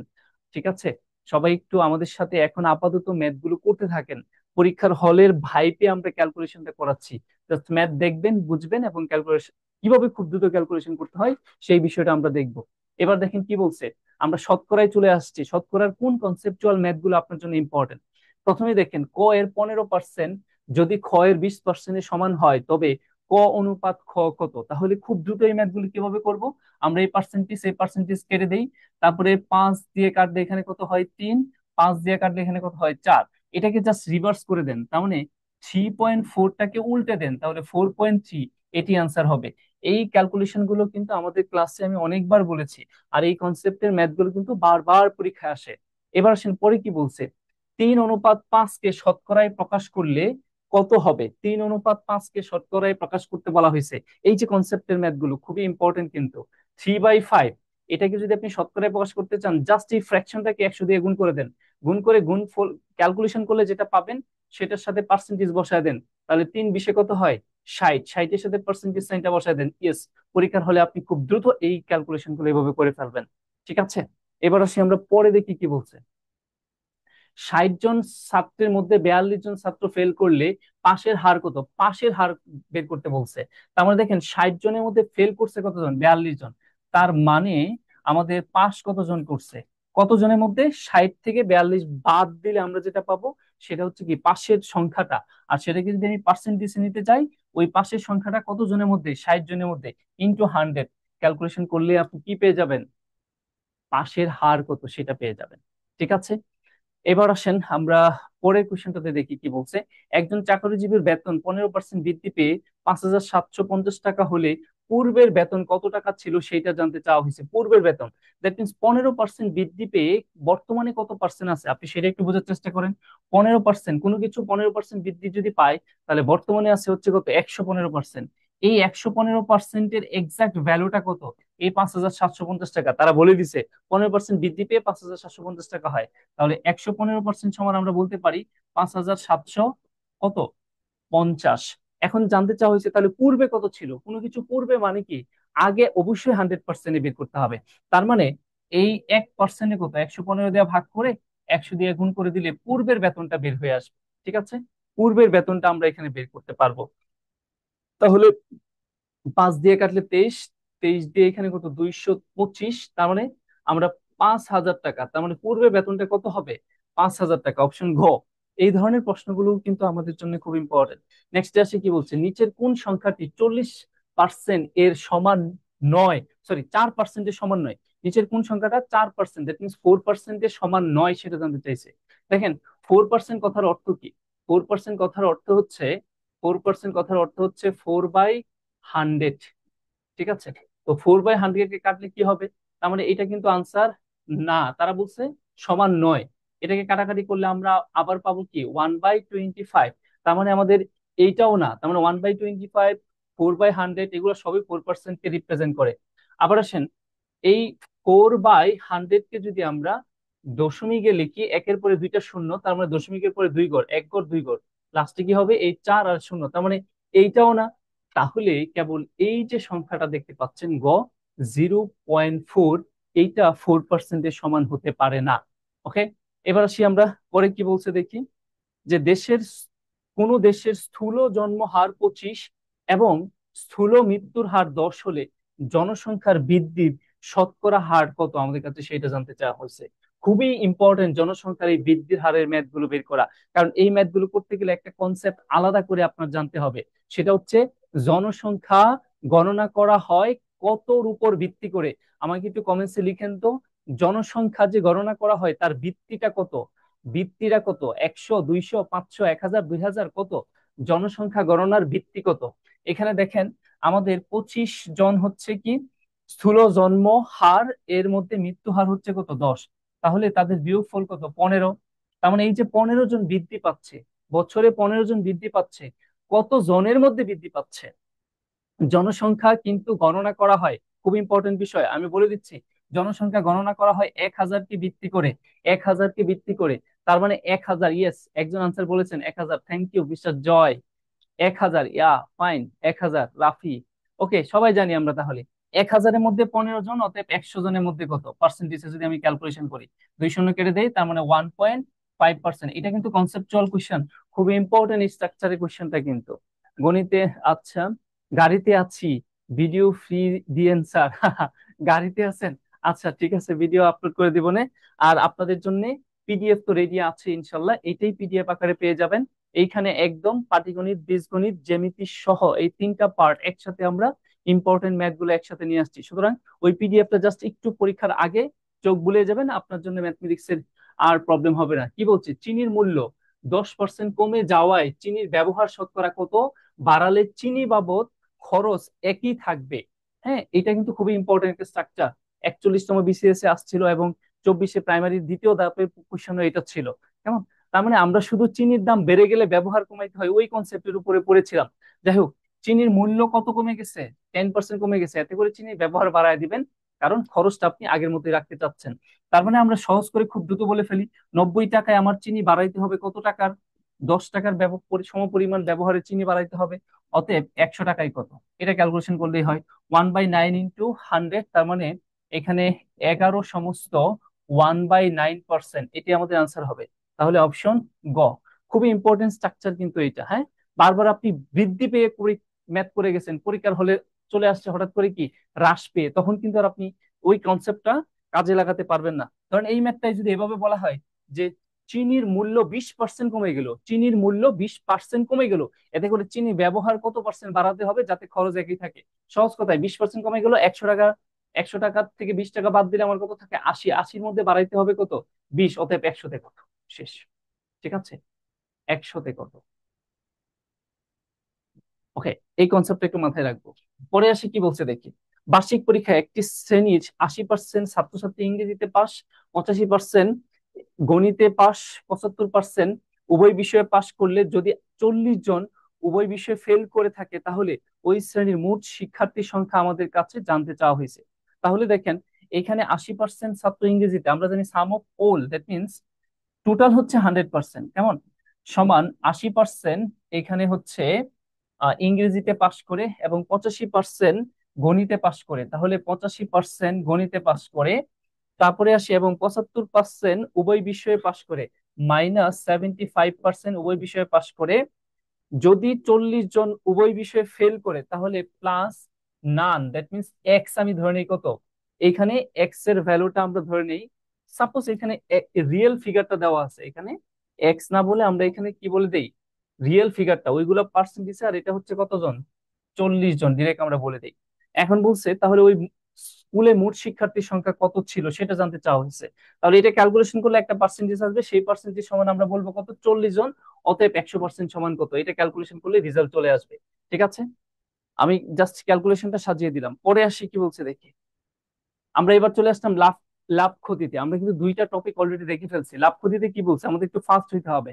ঠিক আছে? সবাই একটু আমাদের সাথে এখন আপাতত ম্যাথ গুলো করতে থাকেন। পরীক্ষার হলের ভাইপে আমরা ক্যালকুলেশনটা করাচ্ছি। জাস্ট ম্যাথ দেখবেন, বুঝবেন, এবং ক্যালকুলেশন কিভাবে খুব দ্রুত ক্যালকুলেশন করতে হয় সেই বিষয়টা আমরা দেখব। এবার দেখেন কি বলছে। আমরা শতকরায় চলে আসছি। শতকরার কোন কনসেপচুয়াল ম্যাথ গুলো আপনার জন্য ইম্পর্টেন্ট? প্রথমে দেখেন, ক এর 15% যদি খ এর 20% সমান হয়, তবে ক অনুপাত খ কত? তাহলে খুব দ্রুত এই ম্যাথগুলো কিভাবে করব? আমরা এই পার্সেন্টেজ কেটে দেই। তারপরে 5 দিয়ে কাটলে এখানে কত হয়? 3। 5 দিয়ে কাটলে এখানে কত হয়? 4। এটাকে জাস্ট রিভার্স করে দেন, তার মানে 3.4টাকে উল্টে দেন, তাহলে 4.3। এটি আনসার হবে। এই ক্যালকুলেশন গুলো কিন্তু আমাদের ক্লাসে আমি অনেকবার বলেছি। আর এই কনসেপ্টের ম্যাথ গুলো কিন্তু বারবার পরীক্ষায় আসে। এবার আসেন পরে কি বলছে। 3:5 কে শতকরায় প্রকাশ করলে কত হবে? 3:5 কে শতকরায় প্রকাশ করতে বলা হয়েছে। এই যে কনসেপ্টের ম্যাথ গুলো খুবই ইম্পর্টেন্ট কিন্তু। 3/5 এটাকে যদি আপনি শতকরায় প্রকাশ করতে চান, জাস্ট এই ফ্র্যাকশনটাকে 100 দিয়ে গুণ করে দেন। গুণ করে গুণফল ক্যালকুলেশন করলে যেটা পাবেন সেটার সাথে পার্সেন্টেজ বসায় দেন। তাহলে 3 20 কত হয়? 60। 60-এর সাথে পার্সেন্টেজ সাইনটা বসায় দেন। ইয়েস, পরীক্ষার হলে আপনি খুব দ্রুত এই ক্যালকুলেশন গুলো এভাবে করে ফেলবেন। ঠিক আছে? এবার আসি আমরা পরে দেখি কি বলছে। 60 জন ছাত্রের মধ্যে 42 জন ছাত্র ফেল করলে পাশের হার কত? পাশের হার বের করতে বলছে। তার মানে দেখেন, 60 জনের মধ্যে ফেল করছে কতজন? 42 জন। তার মানে আমাদের পাস কতজন করছে? কতজনের মধ্যে? 60 থেকে 42 বাদ দিলে আমরা যেটা পাবো সেটা হচ্ছে কি পাশের সংখ্যাটা। আর সেটাকে যদি আমি পার্সেন্টেজে নিতে চাই, ওই পাশের সংখ্যাটা কতজনের মধ্যে? 60 জনের মধ্যে, ইন্টু 100। ক্যালকুলেশন করলে আপনি কি পেয়ে যাবেন? পাশের হার কত সেটা পেয়ে যাবেন। ঠিক আছে? এবার আসেন আমরা পরের কোশ্চেনটাতে দেখি কি বলছে। একজন চাকরিজীবীর বেতন 15% বৃদ্ধি পেয়ে 5,750 টাকা হলে পূর্বের বেতন কত টাকা ছিল সেটা জানতে চাওয়া হয়েছে। পূর্বের বেতন, দ্যাট মিনস 15% বৃদ্ধি পেয়ে বর্তমানে কত পার্সেন্ট আছে আপনি সেটা একটু বোঝার চেষ্টা করেন। 15%, কোনো কিছু 15% বৃদ্ধি যদি পায়, তাহলে বর্তমানে আছে হচ্ছে কত? 115%। এই 115%-এর এক্সাক্ট ভ্যালুটা কত? এই 5,750 টাকা। তারা বলে দিছে 15% বৃদ্ধি পেয়ে 5,750 টাকা হয়। তাহলে 115% সমান আমরা বলতে পারি 5,700 কত? 50। এখন জানতে চাওয়া হয়েছে তাহলে পূর্বে কত ছিল। কোনো কিছু পূর্বে মানে কি, আগে অবশ্যই 100% বের করতে হবে। তার মানে এই 1%-এ কত? 115 দিয়ে ভাগ করে 100 দিয়ে গুণ করে দিলে পূর্বের বেতনটা বের হয়ে আসবে। ঠিক আছে? পূর্বের বেতনটা আমরা এখানে বের করতে পারবো। তাহলে 5 দিয়ে কাটলে 23। 23 দিয়ে এখানে কত? 225। তার মানে আমরা 5,000 টাকা, তার মানে পূর্বে বেতনটা কত হবে? 5,000 টাকা। অপশন ঘ। এই ধরনের প্রশ্নগুলো কিন্তু আমাদের জন্য খুব ইম্পর্টেন্ট। নেক্সট আসে কি বলছে, নিচের কোন সংখ্যাটি 40% এর সমান নয়? সরি, 4%-এর সমান নয়। নিচের কোন সংখ্যাটা 4%, দ্যাট মিনস 4%-এর সমান নয় সেটা জানতে চাইছে। দেখেন, 4% কথার অর্থ কি? 4% কথার অর্থ হচ্ছে 4% কথার অর্থ হচ্ছে 4/100। ঠিক আছে? তো 4/100 কে কাটলে কি হবে? তার মানে এটা কিন্তু আনসার না, তারা বলছে সমান নয়। এটাকে কাটাকাটি করলে আমরা আবার পাবো কি? 1/25। তার মানে আমাদের এইটাও না। তার মানে 1/25, 4/100 এগুলো সবই 4% কে রিপ্রেজেন্ট করে। আবার আসেন, এই 4/100 কে যদি আমরা দশমিকে লিখি, একের পরে দুইটা শূন্য, তার মানে দশমিকের পরে দুই ঘর, এক ঘর দুই ঘর, লাস্টে কি হবে? এই 4 আর শূন্য, তার মানে এইটাও না। তাহলে কেবল এই যে সংখ্যাটা দেখতে পাচ্ছেন গ, 0.4, এইটা 4%-এর সমান হতে পারে না। ওকে? এবার আসি আমরা পরে কি বলছে দেখি। যে কোন দেশের স্থূল জন্ম হার 25 এবং স্থূল মৃত্যুর হার 10 হলে জনসংখ্যার বৃদ্ধির শতকরা হার কত, আমাদের কাছে সেটা জানতে চাওয়া হয়েছে। খুবই ইম্পর্টেন্ট জনসংখ্যার এই বৃদ্ধির হারের ম্যাথ গুলো বের করা, কারণ এই ম্যাথ গুলো করতে গেলে একটা কনসেপ্ট আলাদা করে আপনার জানতে হবে। সেটা হচ্ছে জনসংখ্যা গণনা করা হয় কতর উপর ভিত্তি করে। আমাকে একটু কমেন্টসে লিখেন তো, জনসংখ্যা যে গণনা করা হয় তার ভিত্তিটা কত? ভিত্তিটা কত? 100, 200, 500, 1000, 2000, কত? জনসংখ্যা গণনার ভিত্তি কত? এখানে দেখেন, আমাদের 25 জন হচ্ছে কি স্থূল জন্ম হার, এর মধ্যে মৃত্যু হার হচ্ছে কত? 10। তাহলে তাদের বিয়োগফল কত? 15। তার মানে এই যে 15 জন বৃদ্ধি পাচ্ছে, বছরে 15 জন বৃদ্ধি পাচ্ছে, কত জনের মধ্যে বৃদ্ধি পাচ্ছে? জনসংখ্যা কিন্তু গণনা করা হয়, খুব ইম্পর্টেন্ট বিষয় আমি বলে দিচ্ছি, জনসংখ্যা গণনা করা হয় 1000কে ভিত্তি করে। 1000কে ভিত্তি করে, তার মানে 1000। ইয়েস, একজন আনসার বলেছেন 1000, থ্যাংক ইউ বিশ্বাস জয়। 1000, ইয়া ফাইন, 1000 রাফি। ওকে, সবাই জানি আমরা তাহলে 1000-এর মধ্যে 15 জন, অতএব 100 জনের মধ্যে কত পার্সেন্টেজ যদি আমি ক্যালকুলেশন করি, 2 শূন্য কেটে দেই, তার মানে 1.5%। এটা কিন্তু কনসেপচুয়াল কোশ্চেন, খুবই ইম্পর্টেন্ট স্ট্রাকচারের কোশ্চেনটা কিন্তু গণিতে। আচ্ছা, গাড়িতে আছি, ভিডিও ফ্রি দিয়েন স্যার। গাড়িতে আছেন? আচ্ছা ঠিক আছে, ভিডিও আপলোড করে দিব নে। আর আপনাদের জন্য পিডিএফ তো রেডি আছে ইনশাল্লাহ, এটাই পিডিএফ আকারে পেয়ে যাবেন। এইখানে একদম পাটিগণিত, বীজগণিত, জ্যামিতি সহ এই 3টা পার্ট একসাথে আমরা ইম্পর্টেন্ট ম্যাথ গুলো একসাথে নিয়ে আসছি। সুতরাং ওই পিডিএফটা জাস্ট একটু পরীক্ষার আগে চোখ বুলিয়ে যাবেন, আপনার জন্য ম্যাথমেটিক্স এর আর প্রবলেম হবে না। কি বলছে, চিনির মূল্য 10% কমে যাওয়ায় চিনির ব্যবহার শতকরা কত বাড়ালে চিনি বাবদ খরচ একই থাকবে? হ্যাঁ, এটা কিন্তু খুবই ইম্পর্টেন্ট একটা স্ট্রাকচার। 41তম বিসিএস এ আসছিল এবং 24-এ প্রাইমারির দ্বিতীয় ধাপের কোশ্চেনও এটা ছিল। কেমন? তার মানে আমরা শুধু চিনির দাম বেড়ে গেলে ব্যবহার কমাইতে হয়, ওই কনসেপ্টের উপরে পড়েছিলাম। যাই হোক, চিনির মূল্য কত কমে গেছে? 10% কমে গেছে, এতে করে চিনির ব্যবহার বাড়ায় দিবেন, কারণ খরচটা আপনি আগের মতোই রাখতে চাচ্ছেন। তার মানে আমরা সহজ করে খুব দ্রুত বলে ফেলি, 90 টাকায় আমার চিনি বাড়াইতে হবে কত টাকার? 10 টাকার সমপরিমাণ ব্যবহারে চিনি বাড়াইতে হবে। অতএব 100 টাকায় কত? এটা ক্যালকুলেশন করলেই হয়। 1/9 ইন্টু 100, তার মানে এখানে 11 সমস্ত 1/9%, এটি আমাদের আনসার হবে। তাহলে অপশন গ। খুবই ইম্পর্টেন্ট স্ট্রাকচার কিন্তু এটা। হ্যাঁ, বারবার আপনি বৃদ্ধি পেয়ে ম্যাথ করে গেছেন, পরীক্ষার হলে চলে আসছে হঠাৎ করে কি হ্রাস পেয়ে, তখন কিন্তু আর আপনি ওই কনসেপ্টটা কাজে লাগাতে পারবেন না। কারণ এই ম্যাথটাই যদি এভাবে বলা হয় যে চিনির মূল্য 20% কমে গেল, চিনির মূল্য 20% কমে গেল, এতে করে চিনি ব্যবহার কত পার্সেন্ট বাড়াতে হবে যাতে খরচ একই থাকে? সহজ কথায় 20% কমে গেল, 100 টাকা, 100 টাকা থেকে 20 টাকা বাদ দিলে আমার কত থাকে? 80, 80-র মধ্যে বাড়াইতে হবে কত? 20, অতএব 100-তে কত? শেষ। ঠিক আছে, 100-তে কত? ওকে, এই কনসেপ্টটা একটু মাথায় রাখবো। পরে আসি কি বলছে দেখি। বার্ষিক পরীক্ষায় একটি শ্রেণীর 80% ছাত্রছাত্রী ইংরেজিতে পাস, 85% গণিতে পাস, 75% উভয় বিষয়ে পাস করলে যদি 40 জন উভয় বিষয়ে ফেল করে থাকে, তাহলে ওই শ্রেণীর মোট শিক্ষার্থীর সংখ্যা আমাদের কাছে জানতে চাওয়া হয়েছে। তাহলে দেখেন, এখানে 80% ছাত্র ইংরেজিতে, আমরা জানি sum of all, that means total হচ্ছে 100%, কেমন? সমান 80% এখানে হচ্ছে ইংরেজিতে পাশ করে এবং 85% গণিতে পাশ করে, তাহলে 85% গণিতে পাশ করে। তারপরে আসি এবং 75% উভয় বিষয়ে পাশ করে, -75% উভয় বিষয়ে পাশ করে। যদি 40 জন উভয় বিষয়ে ফেল করে, তাহলে plus none, that means X আমি ধরে নেই কত, এখানে এক্স এর ভ্যালুটা আমরা ধরে নেই। সাপোজ এখানে রিয়েল ফিগারটা দেওয়া আছে, এখানে এক্স না বলে আমরা এখানে কি বলে দেই, রিয়েল ফিগারটা, ওইগুলো পার্সেন্ট দিছে, আর এটা হচ্ছে কতজন? 40 জন, ডিরেক্ট আমরা বলে দিই। এখন বলছে তাহলে ওই স্কুলে মোট শিক্ষার্থীর সংখ্যা কত ছিল সেটা জানতে চাওয়া হয়েছে। তাহলে এটা ক্যালকুলেশন করলে একটা পার্সেন্টেজ আসবে, সেই পার্সেন্টেজ সমান আমরা বলবো কত? 40 জন। অতএব 100% সমান কত? এটা ক্যালকুলেশন করলে রেজাল্ট চলে আসবে। ঠিক আছে, আমি জাস্ট ক্যালকুলেশনটা সাজিয়ে দিলাম। পরে আসি কি বলছে দেখি। আমরা এবার চলে আসলাম লাভ, লাভ ক্ষতিতে। আমরা কিন্তু 2টা টপিক অলরেডি দেখে ফেলছি। লাভ ক্ষতিতে কি বলছে, আমাদের একটু ফাস্ট হইতে হবে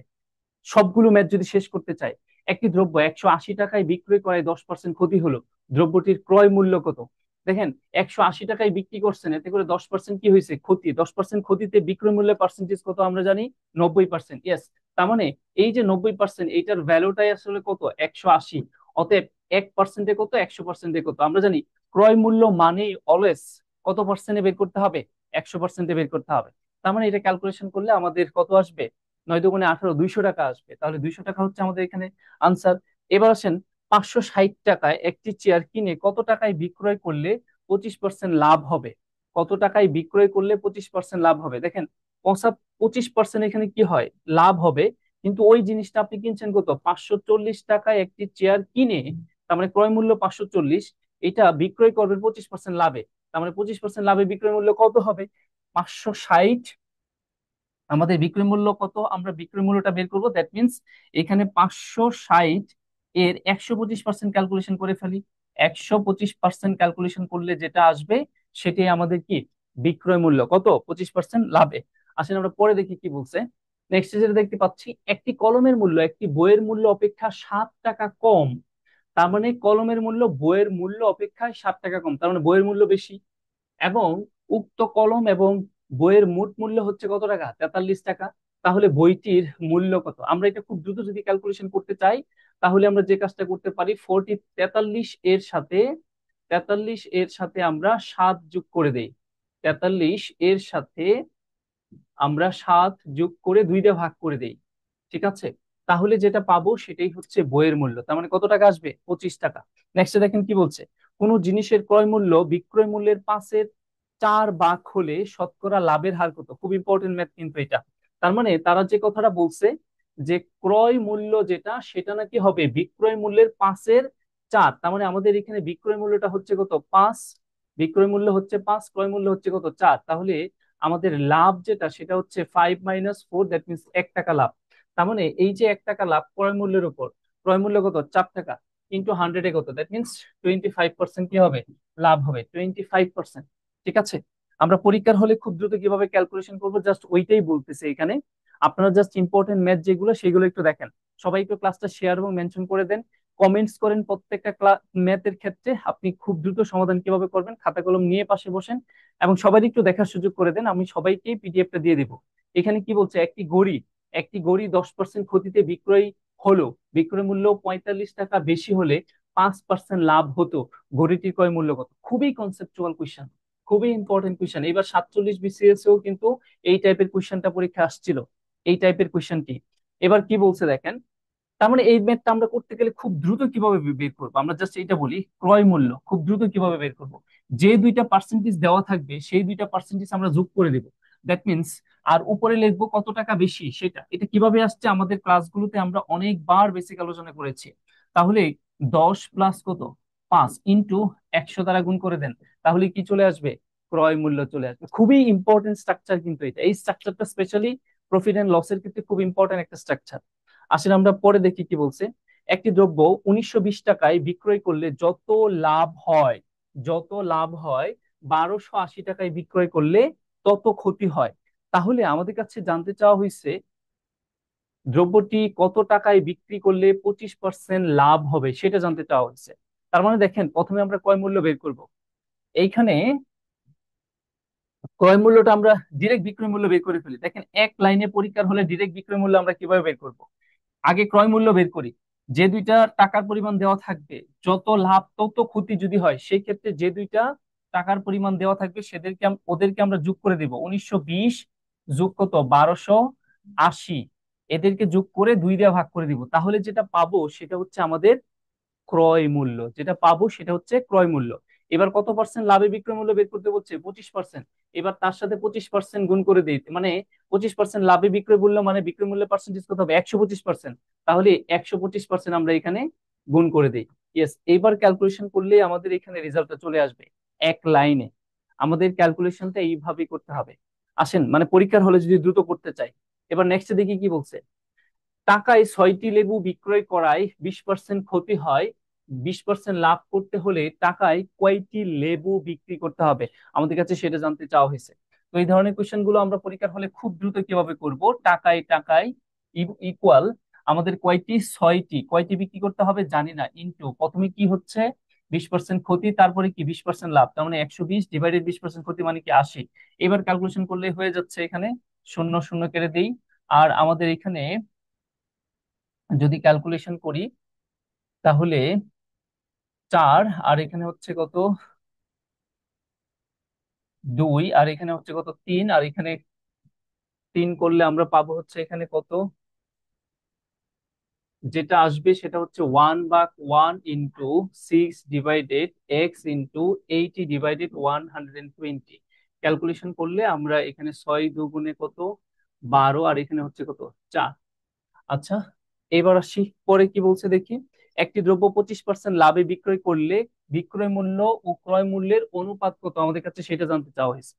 সবগুলো ম্যাচ যদি শেষ করতে চাই। একটি দ্রব্য 180 টাকায় বিক্রয় করায় 10% ক্ষতি হলো, দ্রব্যটির ক্রয় মূল্য কত? দেখেন, 180 টাকায় বিক্রি করছেন, এতে করে 10% কি হয়েছে? ক্ষতি। 10% ক্ষতিতে বিক্রয় মূল্যের পার্সেন্টেজ কত আমরা জানি? 90%। ইয়েস, তার মানে এই যে 90%, এইটার ভ্যালুটাই আসলে কত? 180। অতএব 1%-এ কত, 100%-এ কত? আমরা জানি ক্রয় মূল্য মানেই অলওয়েজ কত পার্সেন্টে বের করতে হবে? 100%-এ বের করতে হবে। তার মানে এটা ক্যালকুলেশন করলে আমাদের কত আসবে? 9 দুগুণে 18, 200 টাকা আসবে। তাহলে 200 টাকা হচ্ছে আমাদের এখানে আনসার। এবার আসেন, 560 টাকায় একটি চেয়ার কিনে কত টাকায় বিক্রয় করলে 25% লাভ হবে? কত টাকায় বিক্রয় করলে 25% লাভ হবে? দেখেন, 25% এখানে কি হয়, লাভ হবে। কিন্তু ওই জিনিসটা আপনি কিনছেন কত, 540 টাকায় একটি চেয়ার কিনে, তার মানে ক্রয় মূল্য 540, এটা বিক্রয় করবেন 25% লাভে। তার মানে 25% লাভে বিক্রয় মূল্য কত হবে? 560। আমাদের বিক্রয় মূল্য কত, আমরা বিক্রয় মূল্যটা বের করবো। দ্যাট মিনস এখানে 560 এর 125% ক্যালকুলেশন করে ফেলি। 125% ক্যালকুলেশন করলে যেটা আসবে সেটাই আমাদের কি, বিক্রয় মূল্য। কত? 25% লাভে। আসলে আমরা পরে দেখি কি বলছে। নেক্সট যেটা দেখতে পাচ্ছি, একটি কলমের মূল্য একটি বইয়ের মূল্য অপেক্ষা 7 টাকা কম। তার মানে কলমের মূল্য বইয়ের মূল্য অপেক্ষায় 7 টাকা কম, তার মানে বইয়ের মূল্য বেশি। এবং উক্ত কলম এবং বইয়ের মোট মূল্য হচ্ছে কত টাকা, 43 টাকা। তাহলে বইটির মূল্য কত? আমরা এটা খুব দ্রুত যদি ক্যালকুলেশন করতে চাই, তাহলে আমরা যে কাজটা করতে পারি, 43 এর সাথে আমরা 7 যোগ করে দেই। 43 এর সাথে আমরা 7 যোগ করে 2 দিয়ে ভাগ করে দেই। ঠিক আছে? তাহলে যেটা পাবো সেটাই হচ্ছে বইয়ের মূল্য। তার মানে কত টাকা আসবে? 25 টাকা। নেক্সট দেখেন কি বলছে, কোন জিনিসের ক্রয় মূল্য বিক্রয় মূল্যের 4 ভাগ হলে শতকরা লাভের হার কত? খুব ইম্পর্টেন্ট ম্যাথ কিন্তু এটা। তার মানে তারা যে কথাটা বলছে, যে ক্রয় মূল্য যেটা, সেটা নাকি হবে বিক্রয় মূল্যের 5/4। তার মানে আমাদের এখানে বিক্রয় মূল্যটা হচ্ছে কত, 5। বিক্রয় মূল্য হচ্ছে 5, ক্রয় মূল্য হচ্ছে কত, 4। তাহলে আমাদের লাভ যেটা, সেটা হচ্ছে 5 - 4, দ্যাট মিনস 1 টাকা লাভ। তার মানে এই যে 1 টাকা লাভ ক্রয় মূল্যের উপর, ক্রয় মূল্য কত, 4 টাকা, ইন্টু 100-এ কত, দ্যাট মিনস 25% কি হবে, লাভ হবে 25%। ঠিক আছে? আমরা পরীক্ষার হলে খুব দ্রুত কিভাবে ক্যালকুলেশন করবো, জাস্ট ওইটাই বলতেছে এখানে। আপনারা জাস্ট ইম্পর্টেন্ট ম্যাথ যেগুলো, সেগুলো একটু দেখেন। সবাই একটু ক্লাসটা শেয়ার এবং মেনশন করে দেন, কমেন্টস করেন প্রত্যেকটা ম্যাথের ক্ষেত্রে আপনি খুব দ্রুত সমাধান কিভাবে করবেন, খাতা কলম নিয়ে পাশে বসেন। এবং সবাই একটু দেখার সুযোগ করে দেন, আমি সবাইকে পিডিএফটা দিয়ে দিব। এখানে কি বলছে, একটি গড়ি 10% ক্ষতিতে বিক্রয় হলো, বিক্রয় মূল্য 45 টাকা বেশি হলে 5% লাভ হতো, ঘড়িটির ক্রয় মূল্য কত? খুবই কনসেপচুয়াল কোয়েশ্চেন, খুবই ইম্পর্টেন্ট কোয়েশ্চেন। এবার 47 বিসিএস এও কিন্তু এই টাইপের কোয়েশ্চেনটা পরীক্ষা আসছিল, এই টাইপের কোয়েশ্চেনটি। এবার কি বলছে দেখেন, তার মানে এই ম্যাথটা আমরা করতে গেলে খুব দ্রুত কিভাবে বের করবো, আমরা জাস্ট এটা বলি, ক্রয় মূল্য খুব দ্রুত কিভাবে বের করব। যে 2টা পার্সেন্টেজ দেওয়া থাকবে, সেই 2টা পার্সেন্টেজ আমরা যোগ করে দেব। দ্যাট মিনস, আর উপরে লিখবো কত টাকা বেশি সেটা। এটা কিভাবে আসছে, আমাদের ক্লাসগুলোতে আমরা অনেকবার বেসিক আলোচনা করেছি। তাহলে 10 প্লাস কত, 5 ইন্টু 100 দ্বারা গুণ করে দেন। তাহলে কি চলে আসবে, ক্রয় মূল্য চলে আসবে। খুবই ইম্পর্টেন্ট স্ট্রাকচার কিন্তু এটা, এই স্ট্রাকচারটা স্পেশালি প্রফিট এন্ড লসের ক্ষেত্রে খুব ইম্পর্টেন্ট একটা স্ট্রাকচার। আসলে আমরা পরে দেখি কি বলছে। একটি দ্রব্য 1920 টাকায় বিক্রয় করলে যত লাভ হয় 1280 টাকায় বিক্রয় করলে তত ক্ষতি হয়। তাহলে আমাদের কাছে জানতে চাওয়া হয়েছে, দ্রব্যটি কত টাকায় বিক্রি করলে 25% লাভ হবে সেটা জানতে চাওয়া হয়েছে। তার মানে দেখেন, প্রথমে আমরা ক্রয় মূল্য বের করব। এইখানে ক্রয় মূল্যটা আমরা ডিরেক্ট বিক্রয় মূল্য বের করে ফেলি। দেখেন, এক লাইনে পরীক্ষার হলে ডিরেক্ট বিক্রয় মূল্য আমরা কিভাবে বের করব, আগে ক্রয় মূল্য বের করি। যে 2টা টাকার পরিমাণ দেওয়া থাকবে, যত লাভ তত ক্ষতি যদি হয়, সেই ক্ষেত্রে যে 2টা টাকার পরিমাণ দেওয়া থাকবে সেদেরকে ওদেরকে আমরা যোগ করে দিব। 1920 যোগ কত, 1280, এদেরকে যোগ করে 2 দিয়ে ভাগ করে দিব। তাহলে যেটা পাবো সেটা হচ্ছে আমাদের ক্রয় মূল্য, যেটা পাবো সেটা হচ্ছে ক্রয় মূল্য। এবার কত পার্সেন্ট লাভে বিক্রয় মূল্য বের করতে বলছে, 25%। এবার তার সাথে 25% গুণ করে দিই, মানে 25% লাভে বিক্রয় মূল্য, মানে বিক্রয় মূল্যের পার্সেন্টেজ কত হবে, 125%। তাহলে 125% আমরা এখানে গুণ করে দিই। ইয়েস, এইবার ক্যালকুলেশন করলে আমাদের এখানে রেজাল্টটা চলে আসবে এক লাইনে। আমাদের ক্যালকুলেশনটা এইভাবেই করতে হবে। আসেন, মানে পরীক্ষার হলে যদি দ্রুত করতে চাই। এবার নেক্সট দেখি কি বলছে, টাকায় 6টি লেবু বিক্রয় করায় 20% ক্ষতি হয়, 20% লাভ করতে হলে টাকায় কয়টি লেবু বিক্রি করতে হবে, আমাদের কাছে সেটা জানতে চাওয়া হয়েছে। তো এই ধরনের কোশ্চেন গুলো আমরা পরীক্ষার হলে খুব দ্রুত কিভাবে করব, টাকায় টাকায় ইকুয়াল আমাদের কয়টি বিক্রি করতে হবে জানি না, ইনটু প্রথমে কি হচ্ছে 20% ক্ষতি, তারপরে কি 20% লাভ, তার মানে 120 ডিভাইডেড 20% ক্ষতি মানে কি 80। এবার ক্যালকুলেশন করলে হয়ে যাচ্ছে, এখানে শূন্য শূন্য কেটে দেই। আর আমাদের এখানে যদি ক্যালকুলেশন করি, তাহলে 4, আর এখানে হচ্ছে কত, 2, আর এখানে হচ্ছে কত, 3, আর এখানে 3 করলে আমরা পাবো হচ্ছে এখানে কত, যেটা আসবে সেটা হচ্ছে 1/1 into 6 divided x into 80 divided 120। Calculation করলে আমরা এখানে 6 দুগুণে কত, 12, আর এখানে হচ্ছে কত, 4। আচ্ছা, এবার আসি, পরে কি বলছে দেখি। একটি দ্রব্য 25% লাভে বিক্রয় করলে বিক্রয় মূল্য ও ক্রয় মূল্যের অনুপাত কত আমাদের কাছে সেটা জানতে চাওয়া হয়েছে।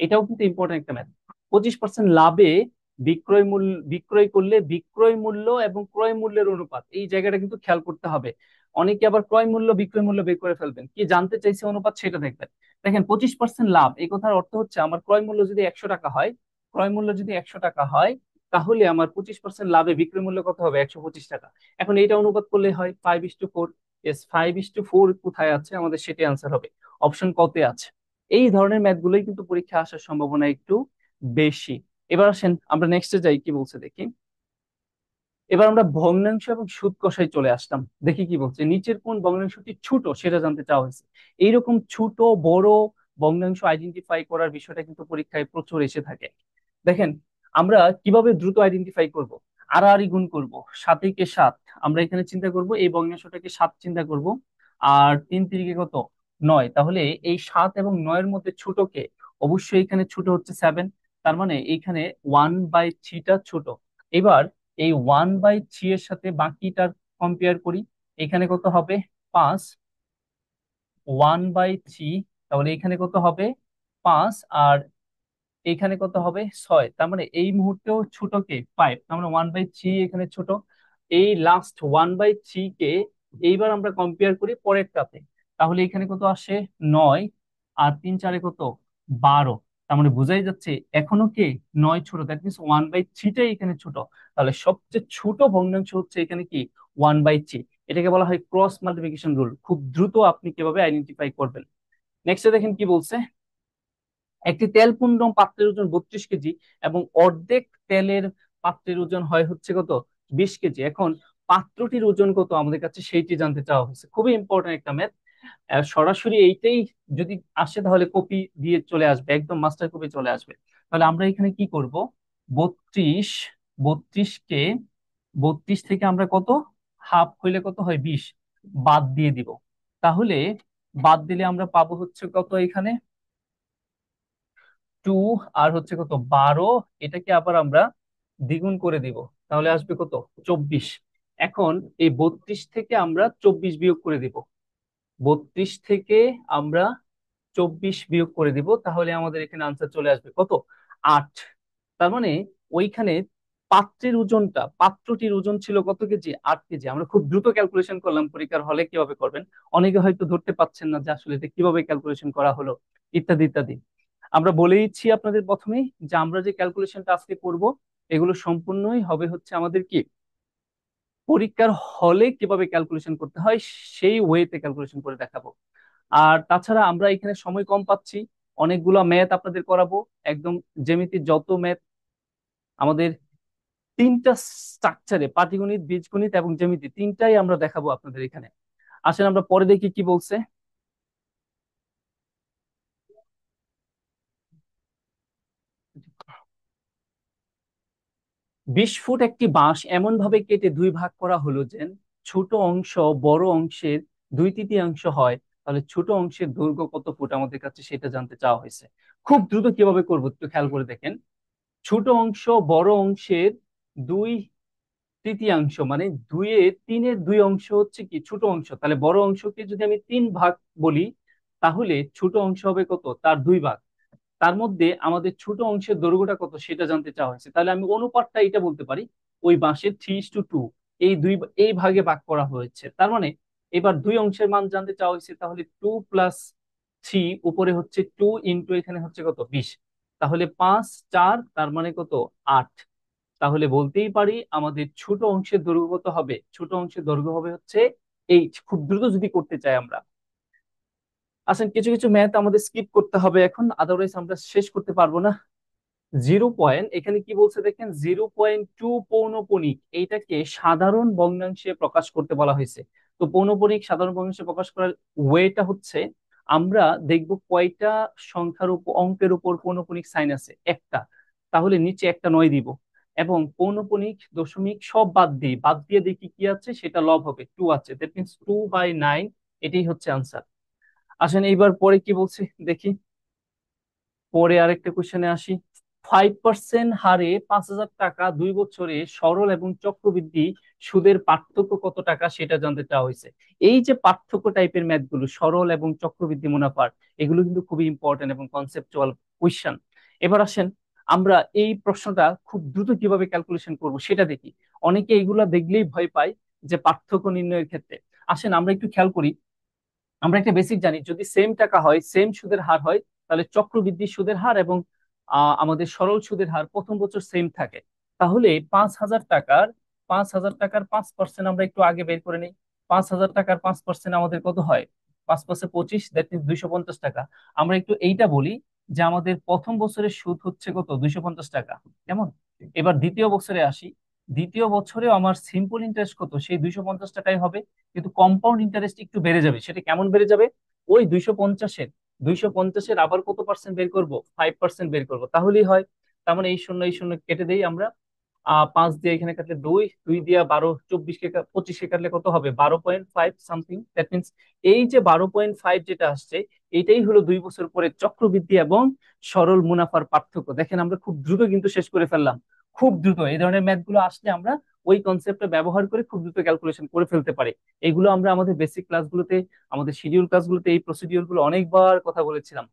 এটাও কিন্তু ইম্পর্টেন্ট একটা ম্যাথ। 25% লাভে বিক্রয় করলে বিক্রয় মূল্য এবং ক্রয় মূল্যের অনুপাত, এই জায়গাটা কিন্তু খেয়াল করতে হবে। অনেকে আবার ক্রয় মূল্য বিক্রয় মূল্য বের করে ফেলবেন, কি জানতে চাইছে অনুপাত সেটা দেখবেন। দেখেন 25% লাভ, এই কথার অর্থ হচ্ছে আমার ক্রয় মূল্য যদি 100 টাকা হয়, ক্রয় মূল্য যদি 100 টাকা হয়, তাহলে আমার 25% লাভে বিক্রয় মূল্য কত হবে, 125 টাকা। এখন এটা অনুপাত করলে হয় 5:4। এস 5:4 কোথায় আছে আমাদের, সেটা আনসার হবে অপশন কতে আছে। এই ধরনের ম্যাথ গুলোই কিন্তু পরীক্ষা আসার সম্ভাবনা একটু বেশি। এবার আসেন আমরা নেক্সটে যাই, কি বলছে দেখি। এবার আমরা ভগ্নাংশ এবং সুদ কষায় চলে আসলাম, দেখি কি বলছে। নিচের কোন ভগ্নাংশটি ছোট সেটা জানতে চাওয়া হয়েছে। এইরকম ছোট বড় ভগ্নাংশ আইডেন্টিফাই করার বিষয়টা কিন্তু পরীক্ষায় প্রচুর এসে থাকে। দেখেন আমরা কিভাবে দ্রুত আইডেন্টিফাই করব। আড়াআড়ি গুণ করব, 7 কে 7। আমরা এখানে চিন্তা করব এই ভগ্নাংশটাকে 7 চিন্তা করব, আর 3 3 কত, 9। তাহলে এই 7 এবং 9-এর মধ্যে ছোট কে, অবশ্যই এখানে ছোট হচ্ছে 7। তার মানে এইখানে 1/3টা ছোট। এবার এই 1/3 এর সাথে বাকিটার কম্পেয়ার করি। এখানে কত হবে, 5। 1/3, তাহলে এখানে কত হবে, 5। আর এখানে কত হবে, 6। তার মানে এই মুহূর্তেও ছোট কে, 5। তার মানে 1/3 এখানে ছোট। এই লাস্ট 1/3 কে এইবার আমরা কম্পেয়ার করি পরেরটাতে। তাহলে এখানে কত আসে, 9। আর 3 4 কত, 12। তার মানে বোঝাই যাচ্ছে এখনো কে, 9 ছোট। দ্যাট মিনস 1/3টাই এখানে ছোট। তাহলে সবচেয়ে ছোট ভগ্নাংশ হচ্ছে এখানে কি, 1/3। এটাকে বলা হয় ক্রস মাল্টিপ্লিকেশন রুল। খুব দ্রুত আপনি কিভাবে আইডেন্টিফাই করবেন। নেক্সটে দেখেন কি বলছে। একটি তেলপূর্ণ পাত্রের ওজন 32 কেজি এবং অর্ধেক তেলের পাত্রের ওজন হয় হচ্ছে কত, 20 কেজি। এখন পাত্রটির ওজন কত আমাদের কাছে সেইটি জানতে চাওয়া হয়েছে। খুবই ইম্পর্টেন্ট একটা ম্যাথ। সরাসরি এইটাই যদি আসে তাহলে কপি দিয়ে চলে আসবে, একদম মাস্টার কপি চলে আসবে। তাহলে আমরা এখানে কি করব, 32, 32 কে 32 থেকে আমরা কত, হাফ হইলে কত হয়, 20, বাদ দিয়ে দিব। তাহলে বাদ দিলে আমরা পাবো হচ্ছে কত এখানে, 2। আর হচ্ছে কত, 12। এটাকে আবার আমরা দ্বিগুণ করে দিব, তাহলে আসবে কত, 24। এখন এই 32 থেকে আমরা 24 বিয়োগ করে দিব। 32 থেকে আমরা 24 বিয়োগ করে দিব, তাহলে আমাদের এখানে আনসার চলে আসবে কত, 8। তার মানে ওইখানে পাত্রটির ওজন ছিল কত কেজি, 8 কেজি। আমরা খুব দ্রুত ক্যালকুলেশন করলাম, পরীক্ষার হলে কিভাবে করবেন অনেকে হয়তো ধরতে পাচ্ছেন না যে আসলে এটা কিভাবে ক্যালকুলেশন করা হলো, ইত্যাদি ইত্যাদি। আমরা বলেইছি আপনাদের প্রথমেই যে আমরা যে ক্যালকুলেশনটা আজকে করব, এগুলো সম্পূর্ণই হবে হচ্ছে আমাদের কি, পরীক্ষার হলে কিভাবে ক্যালকুলেশন করতে হয় সেই ওয়েতে ক্যালকুলেশন করে দেখাবো। আর তাছাড়া আমরা এখানে সময় কম পাচ্ছি, অনেকগুলো ম্যাথ আপনাদের করাবো। একদম জ্যামিতির যত ম্যাথ আমাদের, তিনটা স্ট্রাকচারে, পাটিগণিত, বীজগণিত এবং জ্যামিতি, তিনটাই আমরা দেখাবো আপনাদের এখানে। আসেন আমরা পরে দেখি কি বলছে। 20 ফুট একটি বাঁশ এমন ভাবে কেটে দুই ভাগ করা হলো যে ছোট অংশ বড় অংশের 2/3 হয়। তাহলে ছোট অংশের দৈর্ঘ্য কত ফুট আমাদের কাছে সেটা জানতে চাওয়া হয়েছে। খুব দ্রুত কিভাবে করবো একটু খেয়াল করে দেখেন। ছোট অংশ বড় অংশের 2/3, মানে 3/2 হচ্ছে কি ছোট অংশ। তাহলে বড় অংশকে যদি আমি 3 ভাগ বলি, তাহলে ছোট অংশ হবে কত, তার 2 ভাগ। তার মধ্যে আমাদের ছোট অংশের দৈর্ঘ্যটা কত সেটা জানতে চাওয়া হয়েছে। তাহলে আমি অনুপাতটা এটা বলতে পারি, ওই বাঁশের 3:2 এই ভাগে ভাগ করা হয়েছে। তার মানে এবার দুই অংশের মান জানতে চাওয়া হয়েছে, তাহলে 2 + 3, উপরে হচ্ছে 2 ইন্টু এখানে হচ্ছে কত, 20। তাহলে 5 4, তার মানে কত, 8। তাহলে বলতেই পারি আমাদের ছোট অংশের দৈর্ঘ্য কত হবে, ছোট অংশের দৈর্ঘ্য হবে হচ্ছে 8। খুব দ্রুত যদি করতে চাই আমরা। আসেন কিছু কিছু ম্যাথ আমাদের স্কিপ করতে হবে এখন, আদারওয়াইজ আমরা শেষ করতে পারবো না। 0 পয়েন্ট, এখানে কি বলছে দেখেন, 0.2 পৌনপণিক, এইটাকে সাধারণ ভগ্নাংশে প্রকাশ করতে বলা হয়েছে। তো পৌনপণিক সাধারণ ভগ্নাংশে প্রকাশ করার ওয়েটা হচ্ছে, আমরা দেখব কয়টা সংখ্যার উপর, অঙ্কের উপর পৌনপণিক সাইন আছে, একটা। তাহলে নিচে একটা 9 দিব। এবং পৌনপুনিক দশমিক সব বাদ দিয়ে দেখি কি আছে, সেটা লব হবে, 2 আছে, দ্যাট মিনস 2/9। এটাই হচ্ছে আনসার। আসেন এইবার পরে কি বলছে দেখি। পরে আরেকটা কোশ্চেনে আসি। 5% হারে 5,000 টাকা 2 বছরে সরল এবং চক্রবৃদ্ধি সুদের পার্থক্য কত টাকা সেটা জানতে চাওয়া হয়েছে। এই যে পার্থক্য টাইপের ম্যাথ গুলো, সরল এবং চক্রবৃদ্ধি মুনাফার, এগুলো কিন্তু খুবই ইম্পর্টেন্ট এবং কনসেপচুয়াল কোয়েশ্চেন। এবার আসেন আমরা এই প্রশ্নটা খুব দ্রুত কিভাবে ক্যালকুলেশন করব সেটা দেখি। অনেকে এইগুলা দেখলেই ভয় পায় যে পার্থক্য নির্ণয়ের ক্ষেত্রে। আসেন আমরা একটু খেয়াল করি। আমরা একটা বেসিক জানি, যদি সেম টাকা হয়, সেম সুদের হার হয়, তাহলে চক্রবৃদ্ধি সুদের হার এবং আমাদের সরল সুদের হার প্রথম বছর সেম থাকে। তাহলে 5,000 টাকার 5,000 টাকার 5% আমরা একটু আগে বের করে নিই। 5,000 টাকার 5% আমাদের কত হয়? 5 × 25, দ্যাট মিনস 250 টাকা। আমরা একটু এইটা বলি যে আমাদের প্রথম বছরের সুদ হচ্ছে কত? 250 টাকা। কেমন? এবার দ্বিতীয় বছরে আসি। দ্বিতীয় বছরেও আমার সিম্পল ইন্টারেস্ট কত? সেই 250 টাকাই হবে, কিন্তু কম্পাউন্ড ইন্টারেস্ট একটু বেড়ে যাবে। সেটা কেমন বেড়ে যাবে? ওই 250-এর আবার কত পার্সেন্ট বের করব? 5% বের করব, তাহলেই হয়। তার মানে এই শূন্য এই শূন্য কেটে দেই আমরা। 5 দিয়ে এখানে কাটলে 2, 2 দিয়ে 12, 24 কে 25 কে কাটলে কত হবে? 12.5 সামথিং। দ্যাট মিনস এই যে 12.5 যেটা আসছে, এটাই হলো 2 বছর পরে চক্রবৃদ্ধি এবং সরল মুনাফার পার্থক্য। দেখেন আমরা খুব দ্রুত কিন্তু শেষ করে ফেললাম। খুব দ্রুত এই ধরনের ম্যাথ গুলো আসলে আমরা ওই কনসেপ্টটা ব্যবহার করে খুব দ্রুত ক্যালকুলেশন করে ফেলতে পারি। এগুলো আমরা আমাদের বেসিক ক্লাসগুলোতে, আমাদের শিডিউল ক্লাসগুলোতে এই প্রসিডিউর গুলো অনেকবার কথা বলেছিলাম।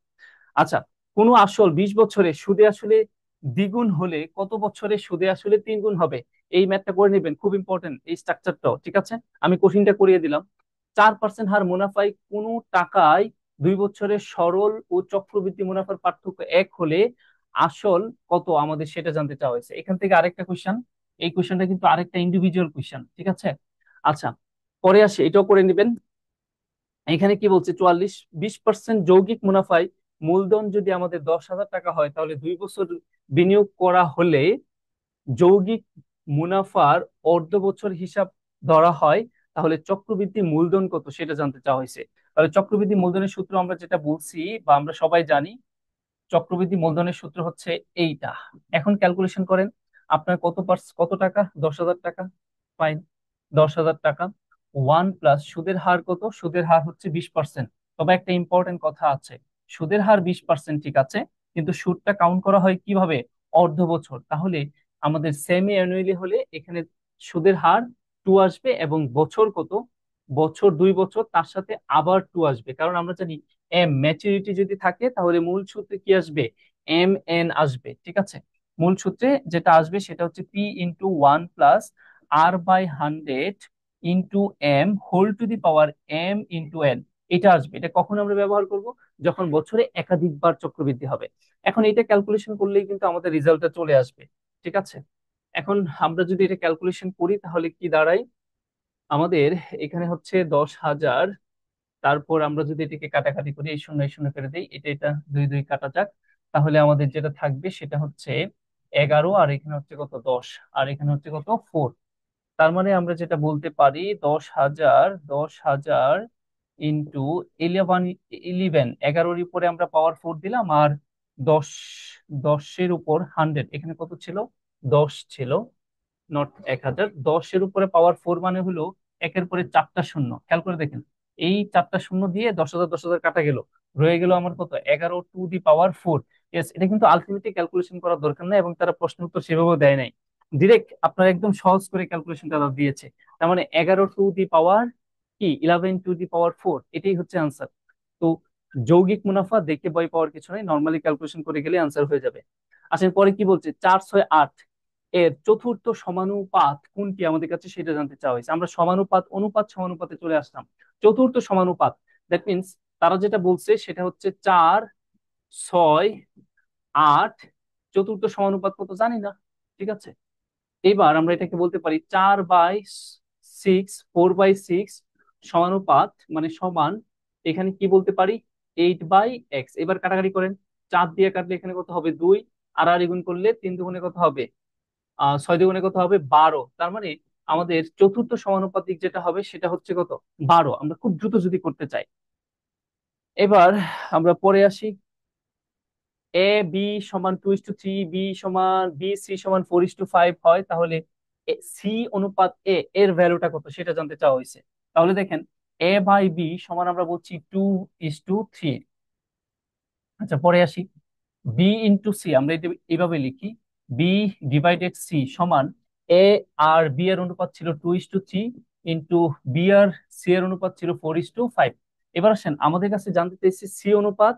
আচ্ছা, কোনো আসল 20 বছরে সুদে আসলে দ্বিগুণ হলে কত বছরে সুদে আসলে 3 গুণ হবে? এই ম্যাথটা করে নেবেন, খুব ইম্পর্টেন্ট এই স্ট্রাকচারটাও, ঠিক আছে? আমি কোশ্চিনটা করিয়ে দিলাম। 4% হার মুনাফায় কোনো টাকায় 2 বছরে সরল ও চক্রবৃদ্ধি মুনাফার পার্থক্য 1 হলে আসল কত আমাদের সেটা জানতে চাওয়া হয়েছে। এখান থেকে আরেকটা কোশ্চেন। এই কোশ্চেনটা কিন্তু আরেকটা ইন্ডিভিজুয়াল কোশ্চেন, ঠিক আছে? আচ্ছা, পরে আসি, এটাও করে নেবেন। এখানে কি বলছে? 20% যৌগিক মুনাফায় মূলধন যদি আমাদের 10,000 টাকা হয়, তাহলে 2 বছর বিনিয়োগ করা হলে যৌগিক মুনাফার অর্ধ বছর হিসাব ধরা হয়, তাহলে চক্রবৃদ্ধি মূলধন কত সেটা জানতে চাওয়া হয়েছে। তাহলে চক্রবৃদ্ধি মূলধনের সূত্র আমরা যেটা বলছি বা আমরা সবাই জানি, চক্রবৃদ্ধি মূলধনের সূত্র হচ্ছে এইটা। এখন ক্যালকুলেশন করেন, আপনার কত টাকা? 10,000 টাকা। ফাইন, 10,000 টাকা 1 প্লাস সুদের হার কত? সুদের হার হচ্ছে 20%। তবে একটা ইম্পর্টেন্ট কথা আছে, সুদের হার 20% ঠিক আছে, কিন্তু সুদটা কাউন্ট করা হয় কিভাবে? অর্ধ বছর। তাহলে আমাদের সেমি অ্যানুয়ালি হলে এখানে সুদের হার 2 আসবে, এবং বছর কত? বছর 2 বছর, তার সাথে আবার 2 আসবে, কারণ আমরা জানি ম্যাচুরিটি যদি থাকে তাহলে মূল সূত্রে কি আসবে? এন আসবে, ঠিক আছে? মূল সূত্রে যেটা আসবে সেটা হচ্ছে P × 1 + R/100 ইন্টু M^m⁴ এটা আসবে। এটা কখন আমরা ব্যবহার করব? যখন বছরে একাধিকবার চক্রবৃদ্ধি হবে। এখন এটা ক্যালকুলেশন করলেই কিন্তু আমাদের রেজাল্টটা চলে আসবে, ঠিক আছে? এখন আমরা যদি এটা ক্যালকুলেশন করি তাহলে কি দাঁড়ায় আমাদের? এখানে হচ্ছে 10,000, তারপর আমরা যদি এটাকে কাটাকাটি করি, এই শূন্য এই শূন্য করে দিই, এটা এটা 2 2 কাটা যাক, তাহলে আমাদের যেটা থাকবে সেটা হচ্ছে 11, আর এখানে হচ্ছে কত? 10, আর এখানে হচ্ছে কত? 4। তার মানে আমরা যেটা বলতে পারি, 10,000 ইন্টু 11, 11-এর উপরে আমরা পাওয়ার 4 দিলাম, আর 10, 10-এর উপর 100, এখানে কত ছিল? 10 ছিল, নট 1,000। 10-এর উপরে পাওয়ার 4 মানে হলো একের পরে 4টা শূন্য। খেয়াল করে দেখেন, এই 4টা শূন্য দিয়ে 10,000 10,000 কাটা গেল, রয়ে গেল আমার কত? 11 টু দি পাওয়ার 4। ইয়েস, এটা কিন্তু আলটিমেটলি ক্যালকুলেশন করার দরকার নাই, এবং তারা প্রশ্ন উত্তর সেভাবেও দেয় নাই, ডিরেক্ট আপনার একদম সহজ করে ক্যালকুলেশনটা তারা দিয়েছে। তার মানে 11 টু দি পাওয়ার কি 11 টু দি পাওয়ার 4, এটাই হচ্ছে আনসার। তো যৌগিক মুনাফা দেখে ভয় পাওয়ার কিছু নাই, নর্মালি ক্যালকুলেশন করে গেলে আনসার হয়ে যাবে। আসেন পরে কি বলছে, 4 6 8 এর চতুর্থ সমানুপাত কোনটি আমাদের কাছে সেটা জানতে চাওয়া হয়েছে। আমরা সমানুপাত অনুপাত সমানুপাতে চলে আসলাম। চতুর্থ সমানুপাত, দ্যাট মিনস তারা যেটা বলছে সেটা হচ্ছে 4 6 8। চতুর্থ সমানুপাত কত জানি না, ঠিক আছে? এবার আমরা এটাকে বলতে পারি 4/6, 4/6 সমানুপাত মানে সমান, এখানে কি বলতে পারি? 8/x। এবার কাটাকাটি করেন, 4 দিয়ে কাটলে এখানে কত হবে? 2, আর আর গুণ করলে 3 দুগুণে কত হবে? 6 দুগুণে কত হবে? 12। তার মানে আমাদের চতুর্থ সমানুপাতিক যেটা হবে সেটা হচ্ছে কত? 12। আমরা খুব দ্রুত যদি করতে চাই, এবার আমরা পরে আসি। এ বি সমান 2:3, বি সমান বি সি সমান 4:5 হয়, তাহলে সি অনুপাত এ এর ভ্যালুটা কত সেটা জানতে চাওয়া হয়েছে। তাহলে দেখেন এ বাই বি সমান আমরা বলছি 2:3। আচ্ছা, পরে আসি। বি ইন্টু সি আমরা এটা এইভাবে লিখি, বি ডিভাইডেড সি সমান এ আর বি এর অনুপাত ছিল 2:3 ইন্টু বি আর সি এর অনুপাত ছিল 4:5। এবার আসেন আমাদের কাছে জানতে চাইছি সি অনুপাত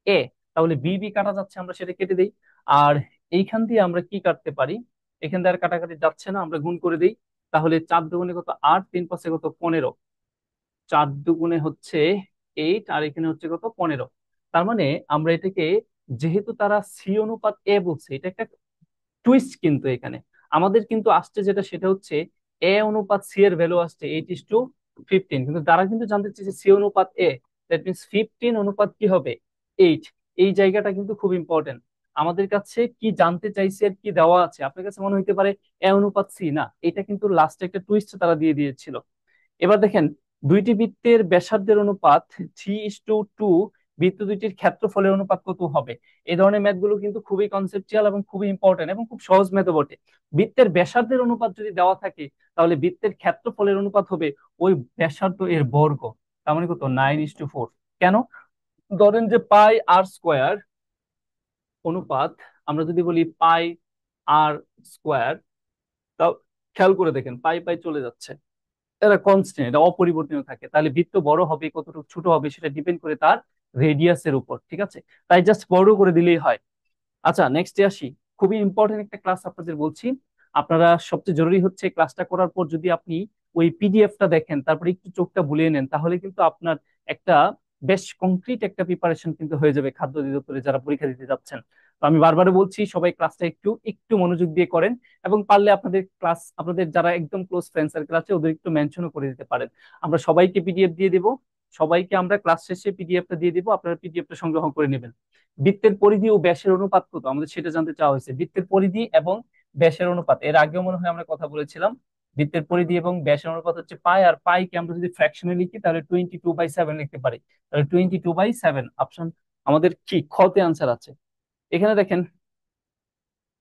এ, তাহলে বি বি কাটা যাচ্ছে, আমরা সেটা কেটে দিই। আর এইখান দিয়ে আমরা কি কাটতে পারি, এখান দিয়ে আর কাটাকাটি যাচ্ছে না, আমরা গুণ করে দিই। তাহলে 4 দুগুণে কত 8, 3 5 কত 15, 4 দুগুণে হচ্ছে 8, আর এখানে হচ্ছে কত 15। তার মানে আমরা এটাকে, যেহেতু তারা সি অনুপাত এ বলছে, এটা একটা টুইস্ট কিন্তু এখানে আমাদের কিন্তু আসছে যেটা, সেটা হচ্ছে এ অনুপাত সি এর ভ্যালু আসছে 8:15, কিন্তু তারা কিন্তু জানতে চাইছে সি অনুপাত এ, দ্যাট মিনস 15 অনুপাত কি হবে 8। এই জায়গাটা কিন্তু খুব ইম্পর্টেন্ট। আমাদের কাছে কি জানতে চাইছে আর কি দেওয়া আছে, আপনার কাছে মনে হইতে পারে এ অনুপাত সি, না, এটা কিন্তু লাস্টে একটা টুইস্ট তারা দিয়ে দিয়েছিল। এবার দেখেন দুইটি বৃত্তের ব্যাসার্ধের অনুপাত 3:2, বৃত্ত দুইটির ক্ষেত্রফলের অনুপাত কত হবে। এই ধরনের ম্যাথ গুলো কিন্তু খুবই কনসেপচুয়াল এবং খুবই ইম্পর্টেন্ট এবং খুব সহজ ম্যাথও বটে। বৃত্তের ব্যাসার্ধের অনুপাত যদি দেওয়া থাকে, তাহলে বৃত্তের ক্ষেত্রফলের অনুপাত হবে ওই ব্যাসার্ধ এর বর্গ। তার মানে কত 9:4। কেন, ধরেন যে পাই আর স্কোয়ার অনুপাত, আমরা যদি বলি পাই আর স্কোয়ার, তাও খেয়াল করে দেখেন পাই পাই চলে যাচ্ছে, এটা কনস্ট্যান্ট, এটা অপরিবর্তনীয় থাকে, তাহলে বৃত্ত বড় হবে কতটুকু ছোট হবে সেটা ডিপেন্ড করে তার রেডিয়াসের উপর, ঠিক আছে। তাই জাস্ট বড় করে দিলেই হয়। আচ্ছা, নেক্সটে আসি। খুবই ইম্পর্টেন্ট একটা ক্লাস আপনাদের বলছি, আপনারা সবচেয়ে জরুরি হচ্ছে ক্লাসটা করার পর যদি আপনি ওই পিডিএফটা দেখেন, তারপরে একটু চোখটা বুলিয়ে নেন, তাহলে কিন্তু আপনার একটা বেশ কংক্রিট একটা প্রিপারেশন কিন্তু হয়ে যাবে খাদ্য অধিদপ্তরে যারা পরীক্ষা দিতে যাচ্ছেন। তো আমি বারবার বলছি সবাই ক্লাসটা একটু একটু মনোযোগ দিয়ে করেন, এবং পারলে আপনাদের ক্লাস, আপনাদের যারা একদম ক্লোজ ফ্রেন্ড সার্কেল আছে ওদের একটু মেনশনও করে দিতে পারেন। আমরা সবাইকে পিডিএফ দিয়ে দিব, সবাইকে আমরা ক্লাস শেষে পিডিএফটা দিয়ে দিব, আপনারা পিডিএফটা সংগ্রহ করে নেবেন। বৃত্তের পরিধি ও ব্যাসের অনুপাত কত আমাদের সেটা জানতে চাওয়া হয়েছে। বৃত্তের পরিধি এবং ব্যাসের অনুপাত এর আগেও মনে হয় আমরা কথা বলেছিলাম। বৃত্তের পরিধি এবং ব্যাসের অনুপাত হচ্ছে পাই, আর পাইকে আমরা যদি ফ্র্যাকশনে লিখি তাহলে 22/7 লিখতে পারি। তাহলে 22/7 অপশন আমাদের কি খতে আনসার আছে। এখানে দেখেন,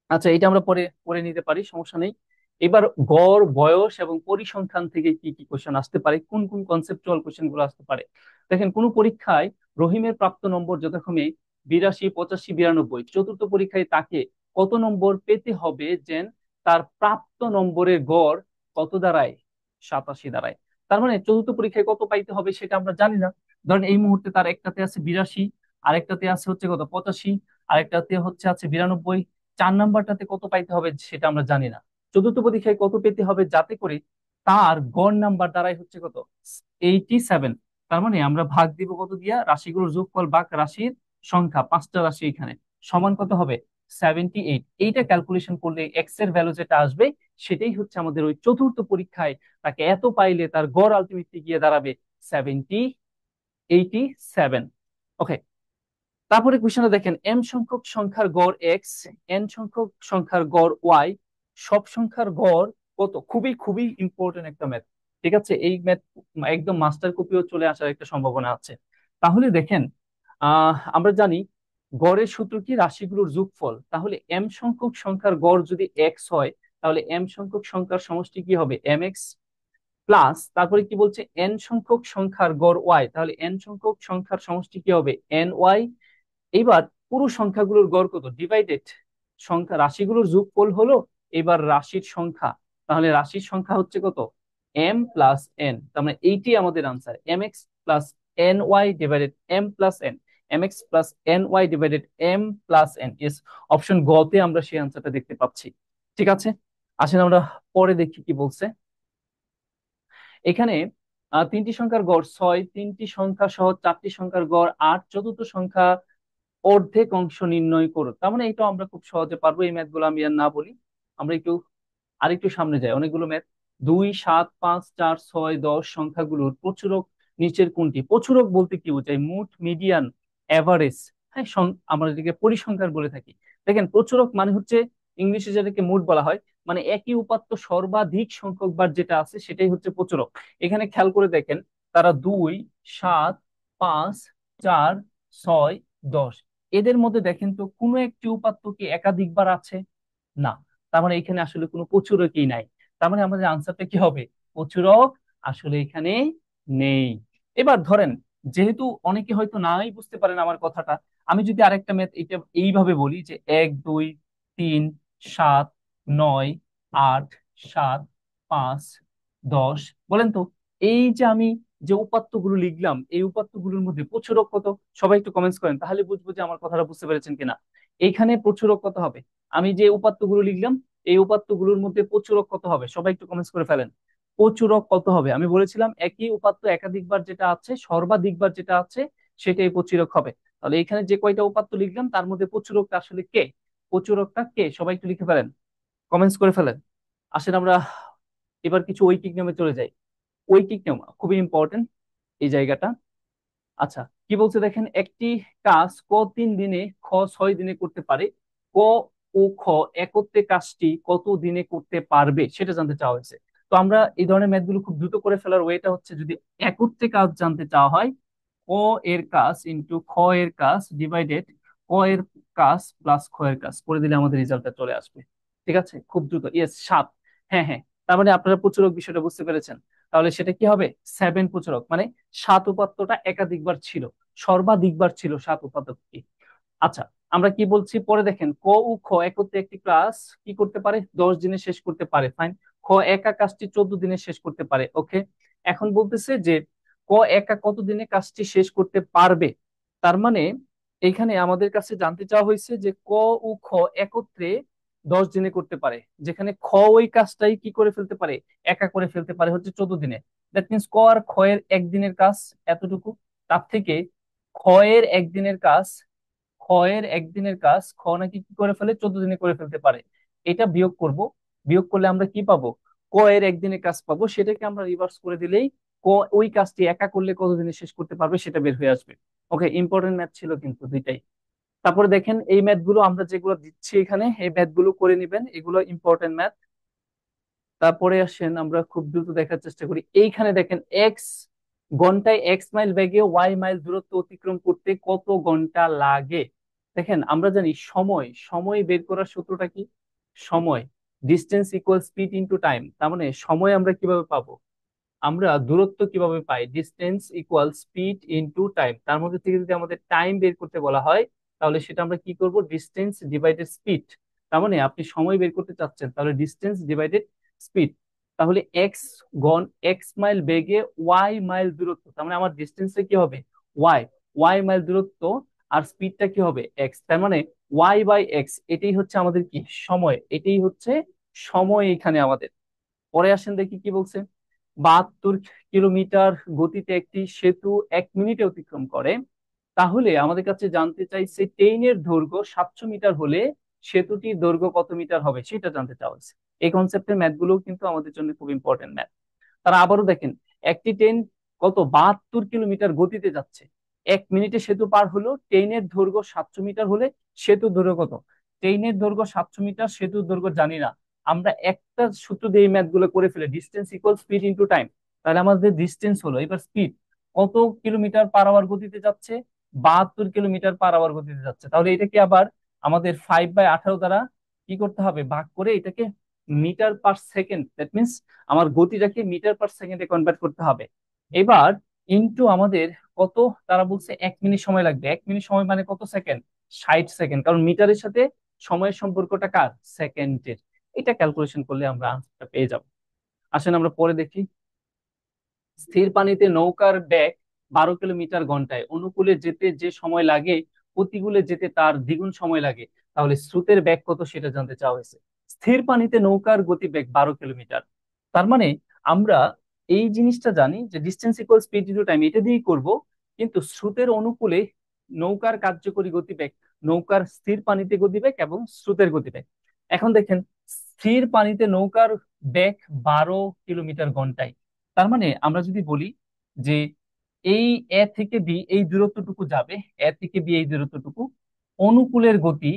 আচ্ছা এটা আমরা পরে পরে নিতে পারি, সমস্যা নেই। এবার গড় বয়স এবং পরিসংখ্যান থেকে কি কি কোশ্চেন আসতে পারে, কোন কোন কনসেপচুয়াল কোশ্চেন গুলো আসতে পারে। দেখেন কোন পরীক্ষায় রহিমের প্রাপ্ত নম্বর যথাক্রমে 82, 85, 92, চতুর্থ পরীক্ষায় তাকে কত নম্বর পেতে হবে যেন তার প্রাপ্ত নম্বরের গড় কত দাঁড়ায়, 87 দাঁড়ায়। তার মানে চতুর্থ পরীক্ষায় কত পাইতে হবে সেটা আমরা জানি না। ধরেন এই মুহূর্তে তার একটাতে আছে 82, আরেকটাতে আছে হচ্ছে কত 85, আরেকটাতে হচ্ছে আছে 92, 4 নাম্বারটাতে কত পাইতে হবে সেটা আমরা জানি না। চতুর্থ পরীক্ষায় কত পেতে হবে যাতে করে তার গড় নাম্বার দ্বারাই হচ্ছে কত 87। তার মানে আমরা ভাগ দিব কত দিয়া, রাশিগুলোর যোগফল ভাগ রাশির সংখ্যা, 5টা রাশি এখানে, সমান কত হবে 78। এইটা ক্যালকুলেশন করলে এক্স এর ভ্যালু যেটা আসবে সেটাই হচ্ছে আমাদের ওই চতুর্থ পরীক্ষায় তাকে এত পাইলে তার গড় আলটিমেটলি গিয়ে দাঁড়াবে 87। ওকে, তারপরে কোশ্চেনটা দেখেন, এম সংখ্যক সংখ্যার গড় এক্স, এন সংখ্যক সংখ্যার গড় ওয়াই, সব সংখ্যার গড় কত। খুবই খুবই ইম্পর্টেন্ট একটা ম্যাথ, ঠিক আছে। এই ম্যাথ একদম মাস্টার কপিও চলে আসার একটা সম্ভাবনা আছে। তাহলে দেখেন, আমরা জানি গড়ের সূত্র কি, রাশিগুলোর যোগফল। তাহলে এম সংখ্যক সংখ্যার গড় যদি এক্স হয়, তাহলে এম সংখ্যক সংখ্যার সমষ্টি কি হবে এম এক্স, প্লাস তারপরে কি বলছে এন সংখ্যক সংখ্যার গড় ওয়াই, তাহলে এন সংখ্যক সংখ্যার সমষ্টি কি হবে এন ওয়াই। এইবার পুরো সংখ্যাগুলোর গড় কত ডিভাইডেড সংখ্যা, রাশিগুলোর যোগফল হলো এবার রাশির সংখ্যা, তাহলে রাশির সংখ্যা হচ্ছে কত এম প্লাস এন। তার মানে এইটি আমাদের answer, M X plus N Y divided M plus N, M X plus N Y divided M plus N. ইস, অপশন গ তে আমরা সেই আনসারটা দেখতে পাচ্ছি। ঠিক আছে, আসেন আমরা পরে দেখি কি বলছে। এখানে তিনটি সংখ্যার গড় 6, তিনটি সংখ্যা সহ চারটি সংখ্যার গড় 8, চতুর্থ সংখ্যা অর্ধেক অংশ নির্ণয় করো। তার মানে এটা আমরা খুব সহজে পারবো, এই ম্যাথ গুলো আমি আর না বলি, আমরা একটু আরেকটু সামনে যাই। অনেকগুলো ম্যাথ, 2, 7, 5, 4, 6, 10 সংখ্যাগুলোর প্রচুরক নিচের কোনটি। প্রচুরক বলতে কি বোঝায়, মোট, মিডিয়ান, এভারেজ। হ্যাঁ, আমরা এটাকে পরিসংখ্যান বলে থাকি। দেখেন প্রচুরক মানে হচ্ছে ইংলিশে যেটাকে মোট বলা হয়, মানে একই উপাত্ত সর্বাধিক সংখ্যক বার যেটা আছে সেটাই হচ্ছে প্রচুরক। এখানে খেয়াল করে দেখেন, তারা 2, 7, 5, 4, 6, 10 এদের মধ্যে দেখেন তো কোনো একটি উপাত্ত কি একাধিকবার আছে? না। তার মানে এখানে আসলে কোনো প্রচুরকই নাই। তার মানে আমাদের আনসারটা কি হবে? প্রচুরক আসলে এখানে নেই। এবার ধরেন, যেহেতু অনেকে হয়তো নাই বুঝতে পারেন আমার কথাটা, আমি যদি আরেকটা ম্যাথ এটা এইভাবে বলি যে 1 2 3 7 9 8 7 5 10, বলেন তো এই যে আমি যে উপাত্তগুলো লিখলাম এই উপাত্তগুলোর মধ্যে প্রচুরক কত? সবাই একটু কমেন্টস করেন, তাহলে বুঝবো যে আমার কথাটা বুঝতে পেরেছেন কিনা। এইখানে প্রচুরক কত হবে? আমি যে উপাত্তগুলো লিখলাম এই উপাত্তগুলোর মধ্যে প্রচুরক কত হবে? সবাই একটু কমেন্টস করে ফেলেন। প্রচুরক কত হবে? আমি বলেছিলাম একই উপাত্ত একাধিকবার যেটা আছে, সর্বাধিকবার যেটা আছে সেটাই প্রচুরক হবে। তাহলে এখানে যে কয়টা উপাত্ত লিখলাম তার মধ্যে প্রচুরকটা আসলে কে? প্রচুরকটা কে? সবাই একটু লিখে ফেলেন, কমেন্টস করে ফেলেন। আসেন আমরা এবার কিছু ঐকিক নিয়মে চলে যাই। ঐকিক নিয়ম খুবই ইম্পর্টেন্ট এই জায়গাটা। আচ্ছা, কি বলছে দেখেন, একটি কাজ ক 3 দিনে, খ 6 দিনে করতে পারে, ক ও খ একত্রে কাজটি কত দিনে করতে পারবে সেটা জানতে চাওয়া হয়েছে। তো আমরা এই ধরনের ম্যাথ গুলো খুব দ্রুত করে ফেলার ওয়েটা হচ্ছে, যদি একত্রে কাজ জানতে চাওয়া হয়, ক এর কাজ ইন্টু খ এর কাজ ডিভাইডেড ক এর কাজ প্লাস খ এর কাজ করে দিলে আমাদের রেজাল্টটা চলে আসবে। ঠিক আছে, খুব দ্রুত। ইয়েস, 7। হ্যাঁ হ্যাঁ, তার মানে আপনারা প্রচুরক বিষয়টা বুঝতে পেরেছেন। তাহলে সেটা কি হবে? 7 প্রচুরক, মানে 7 উপাত্তটা একাধিকবার ছিল, সর্বাধিকবার ছিল 7 উপাত্তটি। আচ্ছা, আমরা কি বলছি পরে দেখেন, ক ও খ একত্রে একটি ক্লাস কি করতে পারে? 10 দিনে শেষ করতে পারে, ফাইন। খ একা কাজটি 14 দিনে শেষ করতে পারে, ওকে। এখন বলতেছে যে ক একা কত দিনে কাজটি শেষ করতে পারবে। তার মানে এখানে আমাদের কাছে জানতে চাওয়া হয়েছে যে ক ও খ একত্রে 10 দিনে করতে পারে, যেখানে খ ওই কাজটাই কি করে ফেলতে পারে? একা করে ফেলতে পারে হচ্ছে 14 দিনে। দ্যাট মিনস ক আর খ এর একদিনের কাজ এতটুকু। তার থেকে খ এর একদিনের কাজ, খ এর একদিনের কাজ খ নাকি কি করে ফেলে? 14 দিনে করে ফেলতে পারে। এটা বিয়োগ করব, বিয়োগ করলে আমরা কি পাবো? ক এর একদিনের কাজ পাবো, সেটাকে আমরা রিভার্স করে দিলেই ক ওই কাজটি একা করলে কতদিনে শেষ করতে পারবে সেটা বের হয়ে আসবে। ওকে, ইম্পর্টেন্ট ম্যাথ ছিল কিন্তু দুইটাই। তারপরে দেখেন এই ম্যাথ গুলো আমরা যেগুলো দিচ্ছি এখানে, এই ম্যাথ গুলো করে নিবেন, এগুলো ইম্পর্টেন্ট ম্যাথ। তারপরে আসেন আমরা খুব দ্রুত দেখার চেষ্টা করি। এইখানে দেখেন, ঘন্টায় এক্স মাইল বেগে ওয়াই মাইল দূরত্ব অতিক্রম করতে কত ঘন্টা লাগে। দেখেন আমরা জানি সময়, সময় বের করার সূত্রটা কি? সময়, distance equal speed into time. তার মানে সময় আমরা কিভাবে পাবো? আমরা দূরত্ব কিভাবে পাই? Distance equal speed into time. তার মধ্যে থেকে যদি আমাদের টাইম বের করতে বলা হয় তাহলে সেটা আমরা কি করব? Distance divided speed. তার মানে আপনি সময় বের করতে চাচ্ছেন, তাহলে ডিস্টেন্স ডিভাইডেড স্পিড। তাহলে এক্স মাইল বেগে ওয়াই মাইল দূরত্ব, তার মানে আমার ডিস্টেন্সে কি হবে? ওয়াই, ওয়াই মাইল দূরত্ব, আর স্পিডটা কি হবে? এক্স। তার মানে ওয়াই বাই এক্স, এটাই হচ্ছে আমাদের কি? সময়। এটাই হচ্ছে সময় এখানে আমাদের। পরে আসেন দেখি কি বলছে। 72 কিলোমিটার গতিতে একটি সেতু 1 মিনিটে অতিক্রম করে, তাহলে আমাদের কাছে জানতে চাইছে ট্রেনের দৈর্ঘ্য 700 মিটার হলে সেতুটির দৈর্ঘ্য কত মিটার হবে সেটা জানতে চাওয়া হয়েছে। এই কনসেপ্টের ম্যাথ গুলো কিন্তু আমাদের জন্য খুব ইম্পর্টেন্ট ম্যাথ। তারা আবারও দেখেন, একটি ট্রেন কত 72 কিলোমিটার গতিতে যাচ্ছে, 1 মিনিটে সেতু পার হলো, ট্রেনের দৈর্ঘ্য 700 মিটার হলে সেতুর দৈর্ঘ্য কত? ট্রেনের দৈর্ঘ্য 700 মিটার, সেতুর দৈর্ঘ্য জানি না, আমরা একটা সূত্র দিয়ে এই ম্যাথ গুলো করে ফেলে, distance equal speed into time. তাহলে আমাদের ডিস্টেন্স হলো, এবার স্পিড কত কিলোমিটার পার আওয়ার গতিতে যাচ্ছে? 72 কিলোমিটার পার আওয়ার গতিতে যাচ্ছে। তাহলে এটাকে আবার আমাদের 5/18 দ্বারা কি করতে হবে? ভাগ করে এটাকে metre per second, that means আমার গতিটাকে মিটার পার সেকেন্ডে কনভার্ট করতে হবে। এবার ইনটু আমাদের কত, তারা বলছে 1 মিনিট সময় লাগবে। 1 মিনিট সময় মানে কত সেকেন্ড? 60 সেকেন্ড, কারণ মিটারের সাথে সময়ের সম্পর্কটা কার? সেকেন্ডের। এটা ক্যালকুলেশন করলে আমরা আনসারটা পেয়ে যাব। আসেন আমরা পরে দেখি। স্থির পানিতে নৌকার বেগ 12 কিলোমিটার ঘন্টায়, অনুকূলে যেতে যে সময় লাগে প্রতিকূলে যেতে তার দ্বিগুণ সময় লাগে, তাহলে স্রোতের বেগ কত সেটা জানতে চাওয়া হয়েছে। স্থির পানিতে নৌকার গতিবেগ 12 কিলোমিটার, তার মানে আমরা এই জিনিসটা জানি যে distance equal speed into time, এটা দিয়েই করব। কিন্তু স্রোতের অনুকূলে নৌকার কার্যকরী গতিবেগ, নৌকার স্থির পানিতে গতিবেগ এবং স্রোতের গতিবেগ। এখন দেখেন, স্থির পানিতে নৌকার বেগ 12 কিলোমিটার ঘন্টায়। তার মানে আমরা যদি বলি যে এই এ থেকে বি এই দূরত্বটুকু যাবে, এ থেকে বি এই দূরত্বটুকু, অনুকূলের গতি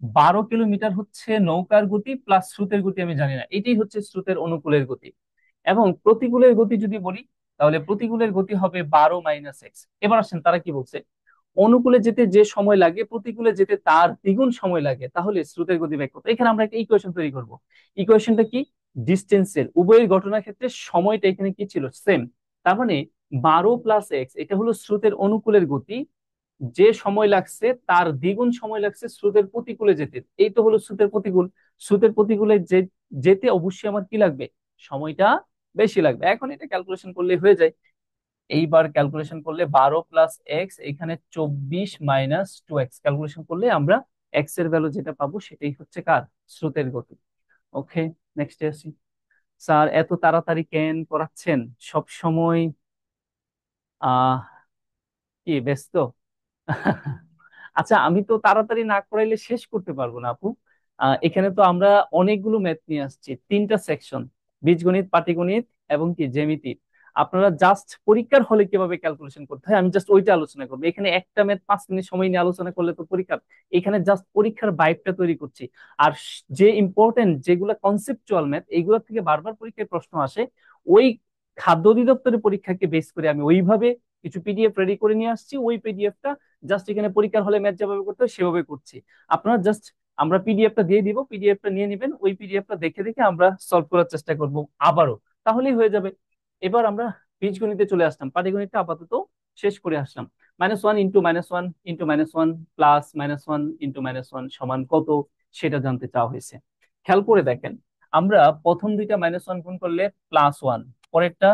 12 কিলোমিটার হচ্ছে নৌকার গতি প্লাস স্রোতের গতি আমি জানি না, এটাই হচ্ছে স্রোতের অনুকূলের গতি। এবং প্রতিকূলের গতি যদি বলি তাহলে প্রতিকূলের গতি হবে 12 - এক্স। এবার আসেন তারা কি বলছে, অনুকূলে যেতে যে সময় লাগে প্রতিকূলে যেতে তার দ্বিগুণ সময় লাগে, তাহলে স্রোতের গতিবেগ কত? এখানে আমরা একটা ইকুয়েশন তৈরি করব। ইকুয়েশনটা কি? ডিস্টেন্সের উভয়ের ঘটনার ক্ষেত্রে সময়টা এখানে কি ছিল? সেম। তার মানে 12 + x এটা হলো স্রোতের অনুকূলের গতি, যে সময় লাগছে তার দ্বিগুণ সময় লাগছে স্রোতের প্রতিকূলে যেতে। এই তো হলো স্রোতের প্রতিকূল। স্রোতের প্রতিকূলে যেতে অবশ্যই আমার কি লাগবে? সময়টা বেশি লাগবে। এখন এটা ক্যালকুলেশন করলে হয়ে যায়। এইবার ক্যালকুলেশন করলে 12 + x, এখানে 24 - 2x ক্যালকুলেশন করলে আমরা এক্স এর ভ্যালু যেটা পাবো সেটাই হচ্ছে কার? স্রোতের গতি। ওকে, নেক্সট আসি। স্যার এত তাড়াতাড়ি কেন করাচ্ছেন সব সময়? আহ কি ব্যস্ত? আচ্ছা, আমি তো তাড়াতাড়ি না করাইলে শেষ করতে পারবো না আপু। এখানে তো আমরা অনেকগুলো ম্যাথ নিয়ে আসছি, 3টা সেকশন: বীজগণিত, পাটিগণিত এবং কি জ্যামিতি। আপনারা জাস্ট পরীক্ষার হলে কিভাবে ক্যালকুলেশন করতে হয় আমি জাস্ট ওইটা আলোচনা করবো। এখানে একটা ম্যাথ 5 মিনিট সময় নিয়ে আলোচনা করলে তো পরীক্ষার, এখানে জাস্ট পরীক্ষার ভাইবটা তৈরি করছি। আর যে ইম্পর্টেন্ট যেগুলো কনসেপচুয়াল ম্যাথ, এইগুলো থেকে বারবার পরীক্ষায় প্রশ্ন আসে, ওই খাদ্য অধিদপ্তরের পরীক্ষাকে বেস করে আমি ওইভাবে কিছু পিডিএফ রেডি করে নিয়ে আসছি। ওই পিডিএফটা জাস্ট এখানে পরীক্ষার হলে ম্যাথ যেভাবে করতে হয় সেভাবে করছি। আপনারা জাস্ট, আমরা পিডিএফটা দিয়ে দিব, পিডিএফটা নিয়ে নেবেন, ওই পিডিএফটা দেখে দেখে আমরা সলভ করার চেষ্টা করব আবারও, তাহলেই হয়ে যাবে। এবার আমরা বীজগণিতে চলে আসলাম, পাটিগণিতটা আপাতত শেষ করে আসলাম। -1 × -1 × -1 +-1 সমান কত সেটা জানতে চাওয়া হয়েছে। খেয়াল করে দেখেন, আমরা প্রথম দুইটা -1 গুণ করলে +1, পরেরটা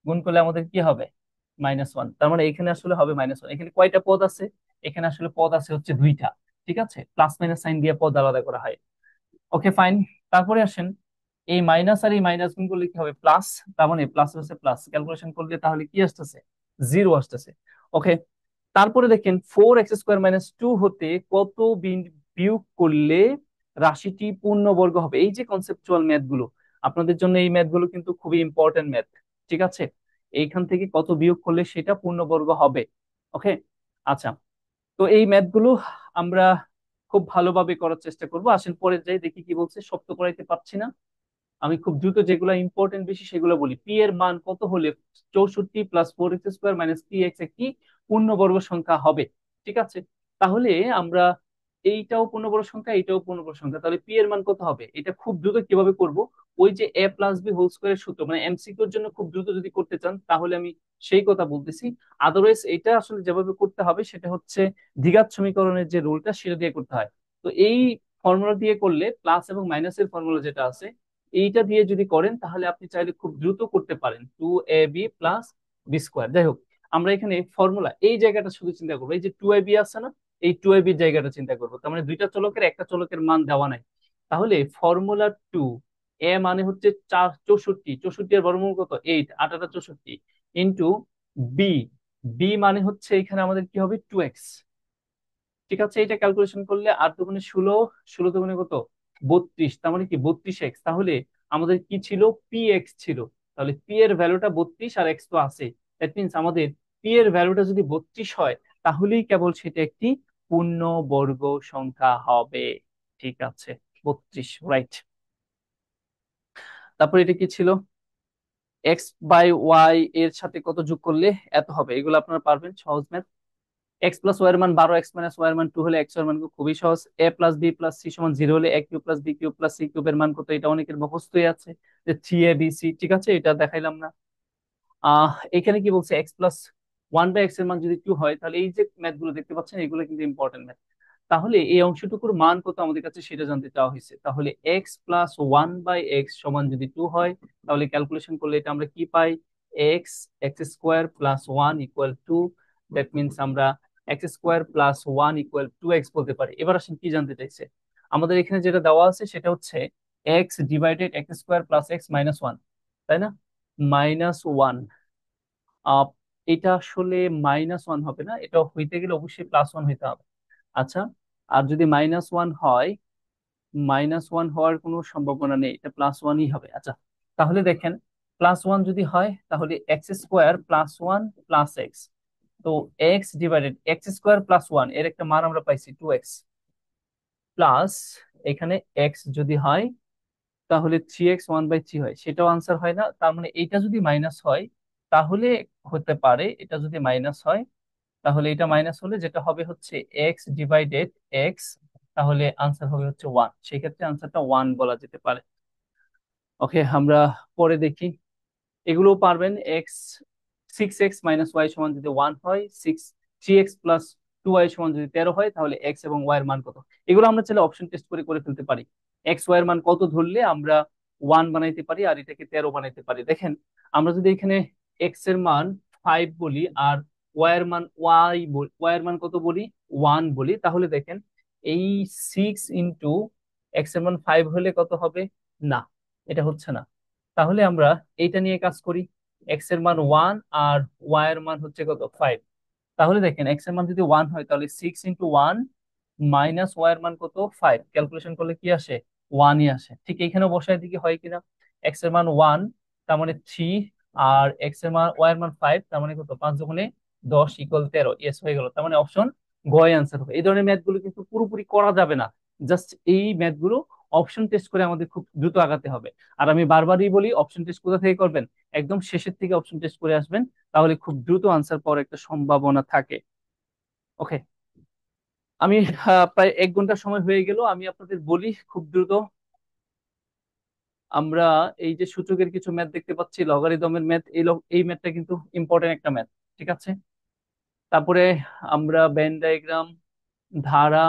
গুণ করলে আমাদের কি হবে? -1। তার মানে এখানে আসলে হবে -1। এখানে কয়টা পদ আছে? এখানে আসলে পদ আছে হচ্ছে দুইটা। ঠিক আছে, প্লাস মাইনাস সাইন দিয়ে পদ আলাদা করা হয়। Okay fine. তারপরে আসেন, এই মাইনাস আর এই মাইনাস গুণ করলে কি হবে? প্লাস। তার মানে প্লাস হচ্ছে প্লাস, ক্যালকুলেশন করলে তাহলে কি আসতেছে? 0 আসতেছে। ওকে। তারপরে দেখেন, 4x² - 2 হতে কত বিয়োগ করলে রাশিটি পূর্ণবর্গ হবে? এই যে কনসেপচুয়াল ম্যাথ গুলো, আপনাদের জন্য এই ম্যাথ গুলো কিন্তু খুবই ইম্পর্টেন্ট ম্যাথ। ঠিক আছে, এইখান থেকে কত বিয়োগ করলে সেটা পূর্ণবর্গ হবে? ওকে। আচ্ছা, তো এই ম্যাথ গুলো আমরা খুব ভালোভাবে করার চেষ্টা করব। আসেন পরে যাই, দেখি কি বলছে। সব তো করাইতে পারছি না, আমি খুব দ্রুত যেগুলো ইম্পর্টেন্ট বেশি সেগুলো বলি। পি এর মান কত হলে 64 + 4x² - px একটি পূর্ণবর্গ সংখ্যা হবে? ঠিক আছে, তাহলে আমরা এইটাও পূর্ণবর্গ সংখ্যা, এইটাও পূর্ণবর্গ সংখ্যা, তাহলে পি এর মান কত হবে? এটা খুব দ্রুত কিভাবে করব? ওই যে a + b² সূত্র, মানে এমসিকিউর জন্য খুব দ্রুত যদি করতে চান তাহলে আমি সেই কথা বলতেছি। আদারওয়াইজ এটা আসলে যেভাবে করতে হবে সেটা হচ্ছে দ্বিঘাত সমীকরণের যে রুলটা সেটা দিয়ে করতে হয়। তো এই ফর্মুলা দিয়ে করলে, প্লাস এবং মাইনাসের ফর্মুলা যেটা আছে এইটা দিয়ে যদি করেন তাহলে আপনি চাইলে খুব দ্রুত করতে পারেন, 2ab + b²। যাই হোক, আমরা এখানে ফর্মুলা এই জায়গাটা শুধু চিন্তা করবো, এই যে 2ab আছে না, এই 2ab জায়গাটা চিন্তা করবো। তার মানে দুইটা চলকের একটা চলকের মান দেওয়া নাই। তাহলে ফর্মুলা 2, এ মানে হচ্ছে 64, 64 এর বর্গমূল কত? 8, 8 × 64, ইন্টু বি, বি মানে হচ্ছে এখানে আমাদের কি হবে? 2x। ঠিক আছে, এটা ক্যালকুলেশন করলে 8 × 2 = 16, 16 × কত? 32। তার মানে কি 32x। তাহলে আমাদের কি ছিল? পি এক্স ছিল। তাহলে পি এর ভ্যালুটা 32 আর এক্স তো আছে। দ্যাট মিনস আমাদের পি এর ভ্যালুটা যদি 32 হয় তাহলেই কেবল সেটা একটি পূর্ণবর্গ সংখ্যা হবে। ঠিক আছে, 32, রাইট। তারপর এটা কি ছিল? x/y এর সাথে কত যোগ করলে এত হবে? এগুলো আপনারা পারবেন, সহজ ম্যাথ। x + y এর মান 12, x - y এর মান 2 হলে x এর মান খুবই সহজ। a + b + c = 0 হলে a³ + b³ + c³ এর মান কত? এটা অনেকের মুখস্থই আছে, যে 3abc। ঠিক আছে, এটা দেখাইলাম না। এখানে কি বলছে? x+1/x এর মান যদি 2 হয়, তাহলে এই যে ম্যাথ গুলো দেখতে পাচ্ছেন এগুলো কিন্তু ইম্পর্টেন্ট ম্যাথ। তাহলে এই অংশটুকুর মান কত আমাদের কাছে সেটা জানতে চাওয়া হয়েছে। তাহলে x+1/x সমান যদি 2 হয়, তাহলে ক্যালকুলেশন করলে এটা আমরা কি পাই? x² + 1 = 2। দ্যাট মিনস আমরা x² + 1 = 2x বলতে পারি। এবার আসেন কি জানতে চাইছে আমাদের। এখানে যেটা দেওয়া আছে সেটা হচ্ছে x/(x²+x−1), তাই না? -1। আহ এটা আসলে -1 হবে না, এটা হইতে গেলে অবশ্যই +1 হইতে হবে। আচ্ছা, আর যদি -1 হয়, -1 হওয়ার কোনো সম্ভাবনা নেই, এটা +1ই হবে। আচ্ছা, তাহলে দেখেন, +1 যদি হয় তাহলে x² + 1 + x। তো x/(x²+1) এর একটা মান আমরা পাইছি 2x, প্লাস এখানে x যদি হয় তাহলে 3x 1/3 হয়, সেটাও আনসার হয় না। তার মানে এইটা যদি মাইনাস হয় তাহলে হতে পারে, এটা যদি মাইনাস হয় তাহলে এটা মাইনাস হলে যেটা হবে হচ্ছে এক্স ডিভাইডেড এক্স, তাহলে আনসার হবে হচ্ছে ওয়ান। সেই ক্ষেত্রে আনসারটা ওয়ান বলা যেতে পারে। ওকে, আমরা পরে দেখি। এগুলো পারবেন। এক্স 6x - y সমান যদি 1 হয়, 3x + 2y সমান যদি 13 হয়, তাহলে এক্স এবং ওয়াই এর মান কত? এগুলো আমরা চাইলে অপশন টেস্ট করে করে ফেলতে পারি। এক্স ওয়াই এর মান কত ধরলে আমরা 1 বানাইতে পারি আর এটাকে 13 বানাইতে পারি। দেখেন, আমরা যদি এখানে এক্স এর মান 5 বলি আর ওয়াই এর মান কত বলি, 1 বলি, তাহলে দেখেন এই 6 × এক্স এর মান 5 হলে কত হবে? না, এটা হচ্ছে না। তাহলে আমরা এইটা নিয়ে কাজ করি। এক্স এর মান 1 আর ওয়াই এর মান হচ্ছে কত, 5। তাহলে দেখেন এক্স এর মান যদি 1 হয়, তাহলে 6 × 1 - ওয়াই এর মান কত, 5। ক্যালকুলেশন করলে কি আসে? 1ই আসে। ঠিক এইখানে বসায় দিকে হয় কিনা? এক্স এর মান 1, তার মানে 3, আর এক্স এর মান ওয়াই এর মান 5, তার মানে কত, 5 দুগুণে 10 = 13। ইয়েস, হয়ে গেল। তার মানে অপশন গয় আনসার হবে। এই ধরনের ম্যাথ গুলো কিন্তু পুরোপুরি করা যাবে না, জাস্ট এই ম্যাথ গুলো অপশন টেস্ট করে আমাদের খুব দ্রুত আগাতে হবে। আর আমি বারবারই বলি, অপশন টেস্ট কোথা থেকে করবেন? একদম শেষের থেকে অপশন টেস্ট করে আসবেন, তাহলে খুব দ্রুত আনসার পাওয়ার একটা সম্ভাবনা থাকে। ওকে, আমি প্রায় 1 ঘন্টা সময় হয়ে গেল, আমি আপনাদের বলি খুব দ্রুত। আমরা এই যে সূচকের কিছু ম্যাথ দেখতে পাচ্ছি, লগারিদমের ম্যাথ, এই ম্যাথটা কিন্তু ইম্পর্টেন্ট একটা ম্যাথ, ঠিক আছে? তারপরে আমরা ভেন ডায়াগ্রাম, ধারা,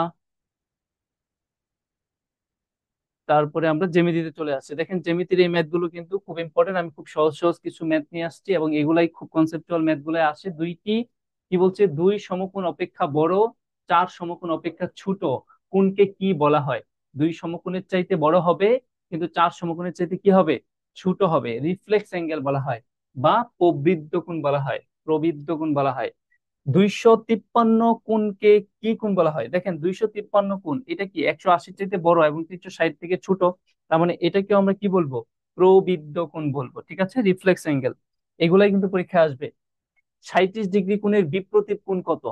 তারপরে আমরা জ্যামিতিতে চলে আসছি। দেখেন জ্যামিতির এই ম্যাথ গুলো কিন্তু খুব ইম্পর্টেন্ট। আমি খুব সহজ সহজ কিছু ম্যাথ নিয়ে আসছি এবং এগুলাই খুব কনসেপচুয়াল ম্যাথ গুলাই আসে। দুইটি কি বলছে, দুই সমকোণ অপেক্ষা বড়, চার সমকোণ অপেক্ষা ছোট কোণকে কি বলা হয়? দুই সমকোণের চাইতে বড় হবে, কিন্তু চার সমকোণের চাইতে কি হবে, ছোট হবে। রিফ্লেক্স অ্যাঙ্গেল বলা হয়, বা প্রবৃদ্ধ কোণ বলা হয়, প্রবৃদ্ধ কোণ বলা হয়। 253 কোণকে কি কোণ বলা হয়? দেখেন 253 কোণ, এটা কি 180 চাইতে বড় এবং 360 থেকে ছোট, তার মানে এটাকে আমরা কি বলবো, প্রবৃদ্ধ কোণ বলবো, ঠিক আছে? রিফ্লেক্স অ্যাঙ্গেল, এগুলাই কিন্তু পরীক্ষায় আসবে। 37 ডিগ্রি কোণের বিপ্রতীপ কোণ কত?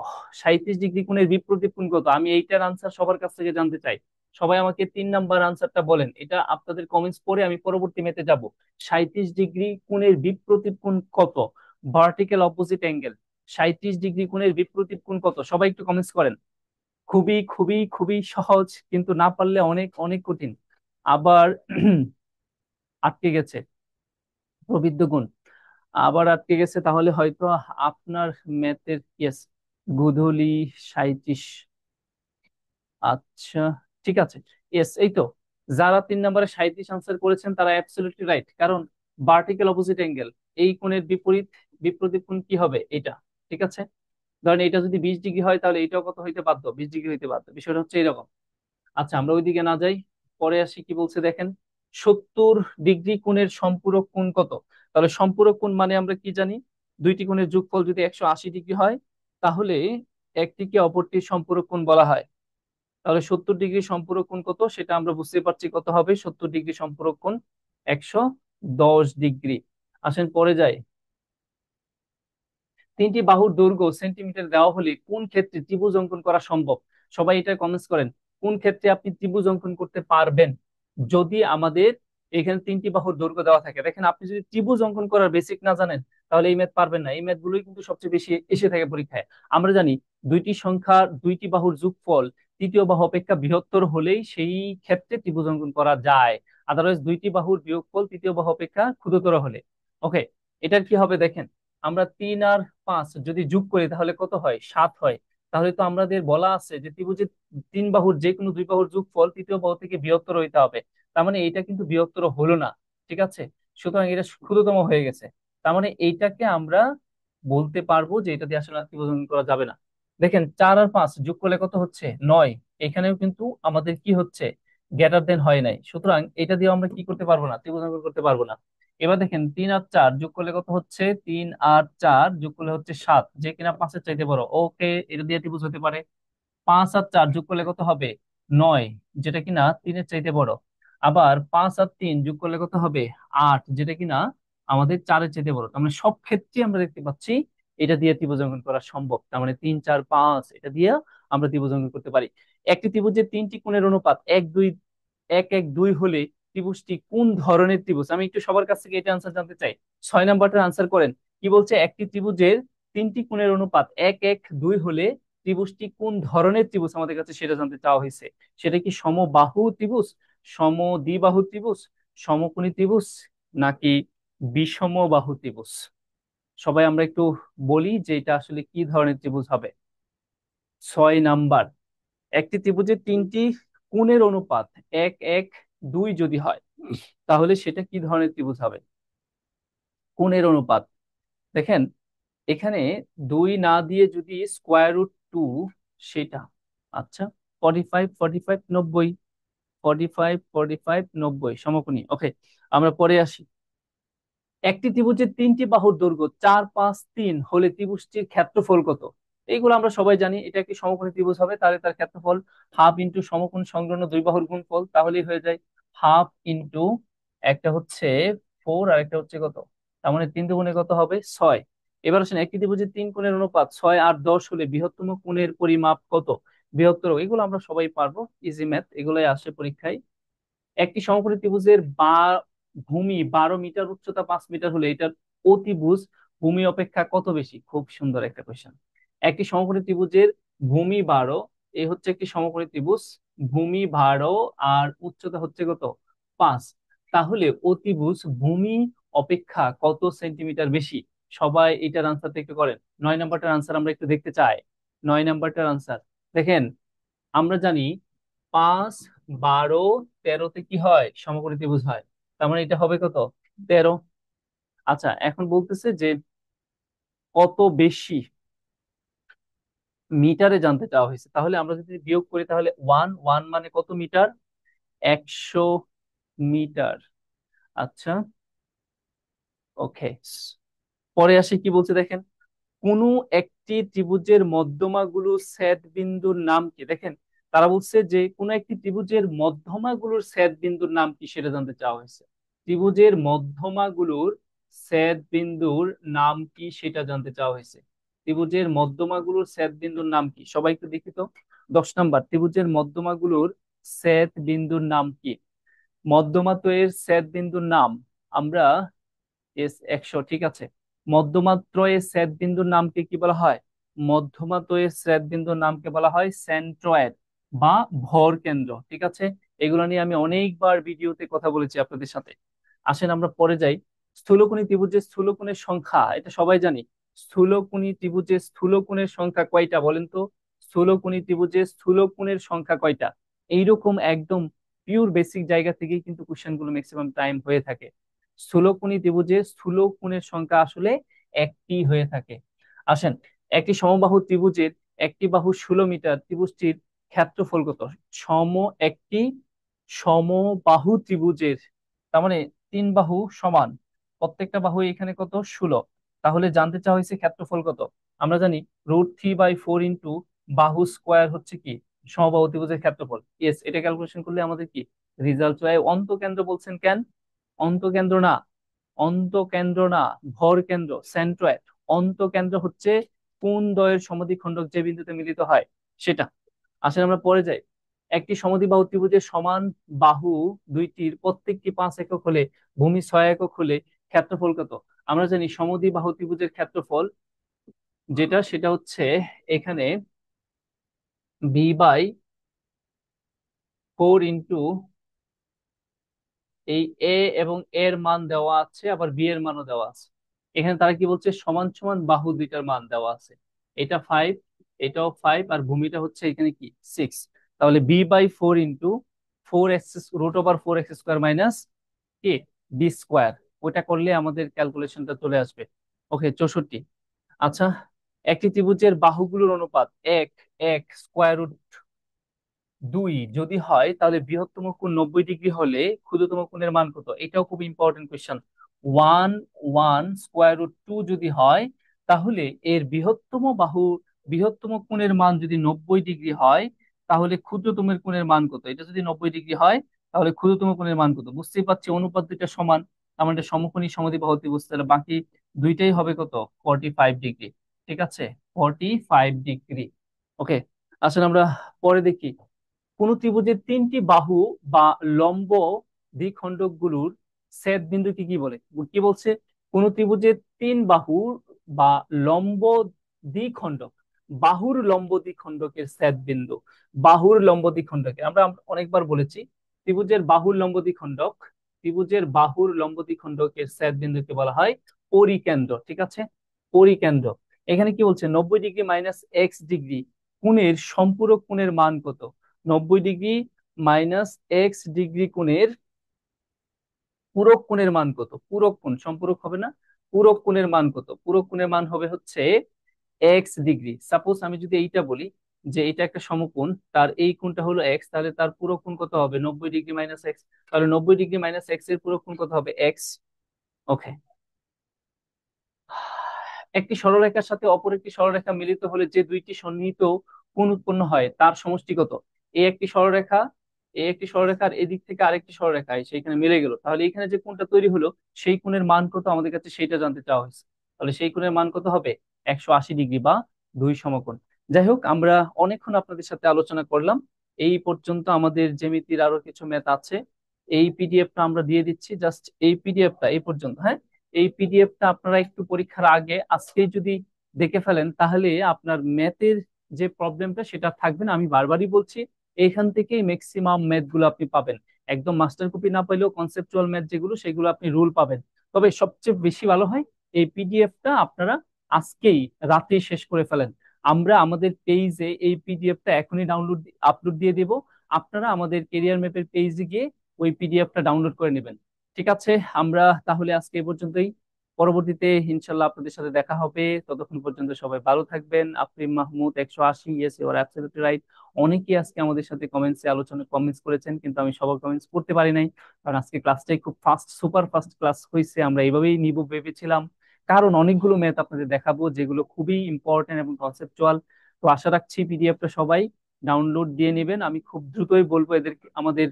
37 ডিগ্রি কোণের বিপ্রতীপ কোণ কত? আমি এইটার আনসার সবার কাছ থেকে জানতে চাই। সবাই আমাকে 3 নাম্বার আনসারটা বলেন। এটা আপনাদের কমেন্টস পড়ে আমি পরবর্তী মেতে যাব। 37 ডিগ্রি কোণের বিপ্রতীপ কোণ কত? Vertical opposite angle. 37 ডিগ্রি কোণের বিপ্রতীপ কোণ কত? সবাই একটু কমেন্টস করেন। খুবই খুবই খুবই সহজ, কিন্তু না পারলে অনেক অনেক কঠিন। আবার আটকে গেছে প্রবৃদ্ধ কোণ, আবার আটকে গেছে, তাহলে হয়তো আপনার ম্যাথের কেস গুধলি 37। আচ্ছা, ঠিক আছে। ইয়েস, এই তো, যারা 3 নম্বরে 37 আনসার করেছেন তারা অ্যাবসলিউটলি রাইট, কারণ ভার্টিক্যাল অপোজিট অ্যাঙ্গেল, এই কোণের বিপরীত কোণ কি হবে, এটা, ঠিক আছে? ধরেন এটা যদি 20 ডিগ্রি হয়, তাহলে এটাও কত হইতে বাধ্য, 20 ডিগ্রি হইতে বাধ্য। বিষয়টা হচ্ছে এরকম। আচ্ছা, আমরা ওইদিকে না যাই, পরে আসি। কি বলছে দেখেন, 70 ডিগ্রি কোণের সম্পূরক কোণ কত? তাহলে সম্পূরক কোণ মানে আমরা কি জানি, দুইটি কোণের যোগফল যদি 180 ডিগ্রি হয়, তাহলে একটিকে অপরটির সম্পূরক কোণ বলা হয়। তাহলে 70 ডিগ্রি সম্পূরক কোণ কত সেটা আমরা বুঝতে পারছি, কত হবে 70 ডিগ্রি সম্পূরক কোণ, 110 ডিগ্রি। আসেন পরে যাই। তিনটি বাহুর দৈর্ঘ্য সেন্টিমিটার দেওয়া হলে কোন ক্ষেত্রে ত্রিভুজ অঙ্কন করা সম্ভব? সবাই এটা কমেন্টস করেন। কোন ক্ষেত্রে আপনি ত্রিভুজ অঙ্কন করতে পারবেন যদি আমাদের এখানে 3টি বাহুর দৈর্ঘ্য দেওয়া থাকে? দেখেন, আপনি যদি ত্রিভুজ অঙ্কন করার বেসিক না জানেন, তাহলে এই ম্যাথ পারবেন না। এই ম্যাথ গুলোই কিন্তু সবচেয়ে বেশি এসে থাকে পরীক্ষায়। আমরা জানি দুইটি সংখ্যার দুইটি বাহুর যোগফল তৃতীয় বাহু অপেক্ষা বৃহত্তর হলেই সেই ক্ষেত্রে ত্রিভুজ অঙ্কন করা যায়। আদারওয়াইজ দুইটি বাহুর বিয়োগফল তৃতীয় বাহু অপেক্ষা ক্ষুদ্রতর হলে। ওকে, এটার কি হবে দেখেন, আমরা 3 আর 5 যদি যোগ করি তাহলে কত হয়, 7 হয়। তাহলে তো আমাদের বলা আছে যে ত্রিভুজের 3 বাহুর যে কোনো 2 বাহুর যোগফল তৃতীয় বাহু থেকে বৃহত্তর হইতে হবে। তার মানে এইটা কিন্তু বৃহত্তর হলো না, ঠিক আছে? সুতরাং এটা ক্ষুদ্রতম হয়ে গেছে। তার মানে এইটাকে আমরা বলতে পারবো যে এটা দিয়ে আসলে আর ত্রিভুজ অঙ্কন করা যাবে না। দেখেন 4 আর 5 যোগ করলে কত হচ্ছে, 9। এখানেও কিন্তু আমাদের কি হচ্ছে, গ্রেটার দেন হয় নাই, সুতরাং এটা দিয়ে আমরা কি করতে পারবো না, ত্রিভুজ অঙ্কন করতে পারবো না। এবার দেখেন 3 আর 4 যোগ করলে কত হচ্ছে, 3 আর 4 যোগ করলে হচ্ছে 7, যে কিনা 5-এর চাইতে বড়। ওকে, এটা দিয়ে ত্রিভুজ হতে পারে। 5 আর 4 যোগ করলে কত হবে, 9, যেটা কিনা 3-এর চাইতে বড়। আবার 5 আর 3 যোগ করলে কত হবে, 8, যেটা কিনা আমাদের 4-এর চাইতে বড়। তার মানে সব ক্ষেত্রে আমরা দেখতে পাচ্ছি এটা দিয়ে ত্রিভুজ অঙ্কন করা সম্ভব। তার মানে 3, 4, 5 এটা দিয়ে আমরা ত্রিভুজ অঙ্কন করতে পারি। একটি ত্রিভুজের 3টি কোণের অনুপাত 1, 2 হলে ত্রিভুজটি কোন ধরনের ত্রিভুজ? আমি একটু সবার কাছ থেকে এটা আনসার জানতে চাই। 6 নাম্বারটার আনসার করেন। কি বলছে, একটি ত্রিভুজের তিনটি কোণের অনুপাত 1:1:2 হলে ত্রিভুজটি কোন ধরনের ত্রিভুজ আমাদের কাছে সেটা জানতে চাওয়া হয়েছে। সেটা কি সমবাহু ত্রিভুজ, সমদ্বিবাহু ত্রিভুজ, সমকোণী ত্রিভুজ, নাকি বিষমবাহু ত্রিভুজ? সবাই আমরা একটু বলি যে এটা আসলে কি ধরনের ত্রিভুজ হবে। 6 নাম্বার, একটি ত্রিভুজের তিনটি কোণের অনুপাত 1:1:2 যদি হয় তাহলে সেটা কি ধরনের ত্রিভুজ হবে? কোণের অনুপাত দেখেন, এখানে 2 না দিয়ে যদি √2 সেটা, আচ্ছা, 45 45 90, 45 45 90 সমকোণী। ওকে, আমরা পরে আসি। একটি ত্রিভুজের তিনটি বাহুর দৈর্ঘ্য 4 5 3 হলে ত্রিভুজটির ক্ষেত্রফল কত? এইগুলো আমরা সবাই জানি, এটা একটি সমকোণী ত্রিভুজ হবে, তাহলে তার ক্ষেত্রফল হাফ ইন্টু সমকোণ সংলগ্ন দুই বাহুর গুণফল, তাহলেই হয়ে যায় হাফ ইন্টু, একটা হচ্ছে 4 আর একটা হচ্ছে কত, তার মানে 3 দুগুণে কত হবে 6। এবার আসেন, একটি ত্রিভুজের তিন কোণের অনুপাত 6 আর 10 হলে বৃহত্তম কোণের পরিমাপ কত? বৃহত্তর, এগুলো আমরা সবাই পারবো, ইজি ম্যাথ, এগুলোই আসে পরীক্ষায়। একটি সমকোণী ত্রিভুজের ভূমি 12 মিটার, উচ্চতা 5 মিটার হলে এটার অতিভুজ ভূমি অপেক্ষা কত বেশি? খুব সুন্দর একটা কোয়েশ্চেন। একটি সমকোণী ত্রিভুজের ভূমি 12, এই হচ্ছে একটি সমকোণী ত্রিভুজ, ভূমি 12 আর উচ্চতা হচ্ছে কত? 5। তাহলে অতিভুজ ভূমি অপেক্ষা কত সেন্টিমিটার বেশি? সবাই এটার আনসারটা একটু করেন। 9 নাম্বারটার আনসার আমরা একটু দেখতে চাই। 9 নাম্বারটার আনসার দেখেন, আমরা জানি 5 12 13-তে কি হয়? সমকোণী ত্রিভুজ হয়, তার মানে এটা হবে কত? 13। আচ্ছা, এখন বলতেছে যে কত বেশি মিটারে জানতে চাওয়া হয়েছে, তাহলে আমরা যদি বিয়োগ করি তাহলে 1 1 মানে কত মিটার? 100 মিটার। আচ্ছা, ওকে, পরে আসি কি বলছে দেখেন, কোনো একটি ত্রিভুজের মধ্যমাগুলোর ছেদ বিন্দুর নাম কি? দেখেন, তারা বলছে যে কোন একটি ত্রিভুজের মধ্যমাগুলোর ছেদ বিন্দুর নাম কি সেটা জানতে চাওয়া হয়েছে। ত্রিভুজের মধ্যমাগুলোর ছেদ বিন্দুর নাম কি সেটা জানতে চাওয়া হয়েছে। ত্রিভুজের মধ্যমাগুলোর ছেদ বিন্দুর নাম কি? সবাই একটু দেখি তো। 10 নাম্বার, ত্রিভুজের মধ্যমাগুলোর ছেদ বিন্দুর নাম কি? মধ্যমা তো এর ছেদ বিন্দুর নাম আমরা এস 100, ঠিক আছে। মধ্যমাত্রয়ের ছেদ বিন্দুর নামকে কি বলা হয়? মধ্যমাত্রয়ের ছেদ বিন্দুর নামকে বলা হয় সেন্ট্রয়েড বা ভর কেন্দ্র, ঠিক আছে। এগুলো নিয়ে আমি অনেকবার ভিডিওতে কথা বলেছি আপনাদের সাথে। আসেন আমরা পরে যাই। স্থূলকোণী ত্রিভুজের স্থূলকোণের সংখ্যা, এটা সবাই জানি। স্থূলকোণী ত্রিভুজের স্থূলকোণের সংখ্যা কয়টা বলেন তো? স্থূলকোণী ত্রিভুজের স্থূলকোণের সংখ্যা কয়টা? এইরকম একদম পিওর বেসিক জায়গা থেকেই কিন্তু কোশ্চেন গুলো ম্যাক্সিমাম টাইম হয়ে থাকে। স্থূলকোণী ত্রিভুজের স্থূল কোণের সংখ্যা আসলে একটি হয়ে থাকে। আসেন, একটি সমবাহু ত্রিভুজের একটি বাহু 16 মিটার, ত্রিভুজটির ক্ষেত্রফল কত? একটি সমবাহু ত্রিভুজের, তার মানে 3 বাহু সমান, প্রত্যেকটা বাহু এখানে কত? 16। তাহলে জানতে চাওয়া হয়েছে ক্ষেত্রফল কত। আমরা জানি √3/4 ইন্টু বাহু স্কোয়ার হচ্ছে কি সমবাহু ত্রিভুজের ক্ষেত্রফল। ইয়েস, এটা ক্যালকুলেশন করলে আমাদের কি রেজাল্ট হয়। অন্তকেন্দ্র বলছেন কেন? অন্তকেন্দ্র না, অন্তকেন্দ্র না, ভর কেন্দ্র, সেন্ট্রয়েড। অন্তকেন্দ্র হচ্ছে কোণ দ্বয়ের সমদ্বিখণ্ডক যে বিন্দুতে মিলিত হয় সেটা। আসলে আমরা পরে যাই। একটি সমদ্বিবাহু ত্রিভুজের সমান বাহু দুইটির প্রত্যেকটি 5 একক হলে ভূমি 6 একক হলে ক্ষেত্রফল কত? আমরা জানি সমদ্বিবাহু ত্রিভুজের ক্ষেত্রফল যেটা সেটা হচ্ছে এখানে b/4 ইন্টু এই এ এবং এর মান দেওয়া আছে, আবার বি এর মানও দেওয়া আছে। এখানে তারা কি বলছে? সমান সমান বাহু দুইটার মান দেওয়া আছে। এটা 5, এটাও 5, আর ভূমিটা হচ্ছে এখানে কি 6। তাহলে b/4 into 4x, √4x² minus কি বি স্কোয়ার, ওটা করলে আমাদের ক্যালকুলেশনটা চলে আসবে। ওকে, 64। আচ্ছা, একটি ত্রিভুজের বাহুগুলোর অনুপাত 1:1√2 যদি হয় তাহলে বৃহত্তম কোণ 90 ডিগ্রি হলে ক্ষুদ্রতম কোণের মান কত? এটাও খুব ইম্পর্টেন্ট কোয়েশ্চেন। 1:1√2 যদি হয় তাহলে এর বৃহত্তম কোণের মান যদি 90 ডিগ্রি হয় তাহলে ক্ষুদ্রতমের কোণের মান কত? এটা যদি 90 ডিগ্রি হয় তাহলে ক্ষুদ্রতম কোণের মান কত? বুঝতেই পারছি অনুপাত দুইটা সমান, তার মানে এটা সমকোণী সমদ্বিবাহু ত্রিভুজ, তাহলে বাকি দুইটাই হবে কত? 45 ডিগ্রি, ঠিক আছে, 45 ডিগ্রি। ওকে, আসলে আমরা পরে দেখি। কোন ত্রিভুজের তিনটি বাহু বা লম্ব দ্বিখণ্ডক গুলোর ছেদ বিন্দুকে কি বলে? কি বলছে? কোন ত্রিভুজের তিন বাহু বা লম্ব দ্বিখণ্ডক, বাহুর লম্ব দ্বিখণ্ডকের ছেদ বিন্দু, বাহুর লম্ব দ্বিখণ্ডকের আমরা অনেকবার বলেছি ত্রিভুজের বাহুর লম্ব দ্বিখণ্ডক, ত্রিভুজের বাহুর লম্ব দ্বিখণ্ডকের ছেদ বিন্দুকে বলা হয় পরিকেন্দ্র। ঠিক আছে, পরিকেন্দ্র। এখানে কি বলছে, 90 ডিগ্রি মাইনাস এক্স ডিগ্রি কোণের সম্পূরক কোণের মান কত? 90 ডিগ্রি মাইনাস এক্স ডিগ্রি কোণের পূরক কোণের মান কত? পূরক কোণ, সম্পূরক হবে না। পূরক কোণের মান কত? পূরক কোণের মান হবে হচ্ছে এক্স ডিগ্রি। সাপোজ আমি যদি এইটা বলি যে এটা একটা সমকোণ, তার এই কোণটা হলো এক্স, তাহলে তার পূরক কোণ কত হবে? 90 ডিগ্রি মাইনাস এক্স। তাহলে 90 ডিগ্রি মাইনাস এক্স এর পূরক কোণ কত হবে? এক্স। ওকে। একটি সরলরেখার সাথে অপর একটি সরলরেখা মিলিত হলে যে দুইটি সন্নিহিত কোণ উৎপন্ন হয় তার সমষ্টি কত? এই একটি সরলরেখা, এই একটি সরলরেখার এদিক থেকে আরেকটি সরলরেখা সেইখানে মিলে গেল, তাহলে এখানে যে কোণটা তৈরি হলো সেই কোণের মান কত আমাদের কাছে সেইটা জানতে চাওয়া হয়েছে। তাহলে সেই কোণের মান কত হবে? 180 ডিগ্রি বা দুই সমকোণ। যাই হোক, আমরা অনেকক্ষণ আপনাদের সাথে আলোচনা করলাম। এই পর্যন্ত আমাদের জ্যামিতির আরো কিছু ম্যাথ আছে, এই পিডিএফটা আমরা দিয়ে দিচ্ছি। জাস্ট এই পিডিএফটা এই পর্যন্ত, হ্যাঁ। এই পিডিএফটা আপনারা একটু পরীক্ষার আগে আজকেই যদি দেখে ফেলেন তাহলে আপনার ম্যাথের যে প্রবলেমটা সেটা থাকবে না। আমি বারবারই বলছি, এইখান থেকেই ম্যাক্সিমাম ম্যাথ গুলো আপনি পাবেন। একদম মাস্টার কপি না পাইলেও কনসেপচুয়াল ম্যাথ যেগুলো সেগুলো আপনি রুল পাবেন। তবে সবচেয়ে বেশি ভালো হয় এই পিডিএফটা আপনারা আজকেই রাতে শেষ করে ফেলেন। আমরা আমাদের পেজে এই পিডিএফটা এখনই ডাউনলোড আপলোড দিয়ে দেব। আপনারা আমাদের কেরিয়ার ম্যাপের পেজে গিয়ে ওই পিডিএফটা ডাউনলোড করে নেবেন। ঠিক আছে, আমরা তাহলে আজকে এই পর্যন্তই। পরবর্তীতে ইনশাল্লাহ আপনাদের সাথে দেখা হবে। ততক্ষণ পর্যন্ত সবাই ভালো থাকবেন। Afrin Mahmud 180, yes you are absolutely right. অনেকেই আজকে আমাদের সাথে কমেন্টসে আলোচনা কমেন্টস করেছেন, কিন্তু আমি সবার কমেন্টস পড়তে পারি নাই, কারণ আজকে ক্লাসটাই খুব ফাস্ট, সুপার ফাস্ট ক্লাস হয়েছে। আমরা এইভাবেই নিব ভেবেছিলাম, কারণ অনেকগুলো ম্যাথ আপনাদের দেখাবো যেগুলো খুবই ইম্পর্টেন্ট এবং কনসেপচুয়াল। তো আশা রাখছি পিডিএফটা সবাই ডাউনলোড দিয়ে নেবেন। আমি খুব দ্রুতই বলবো এদেরকে, আমাদের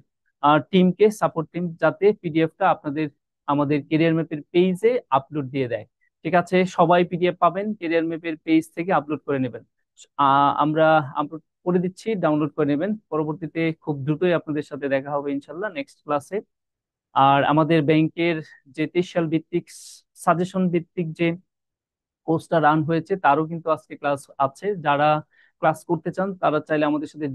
টিমকে, সাপোর্ট টিম, যাতে পিডিএফটা আপনাদের আমাদের কেরিয়ার ম্যাপের পেজে আপলোড দিয়ে দেয়। ঠিক আছে, সবাই পিডিএফ পাবেন, কেরিয়ার ম্যাপের পেজ থেকে আপলোড করে নেবেন। আমরা আপলোড করে দিচ্ছি, ডাউনলোড করে নেবেন। পরবর্তীতে খুব দ্রুতই আপনাদের সাথে দেখা হবে ইনশাল্লাহ নেক্সট ক্লাসে। আর আমাদের ব্যাংকের যে 23 সাল ভিত্তিক সাজেশন ভিত্তিক যে কোর্সটা রান হয়েছে তারও কিন্তু আজকে ক্লাস আছে। যারা ক্লাস করতে চান তারা চাইলে আমাদের সাথে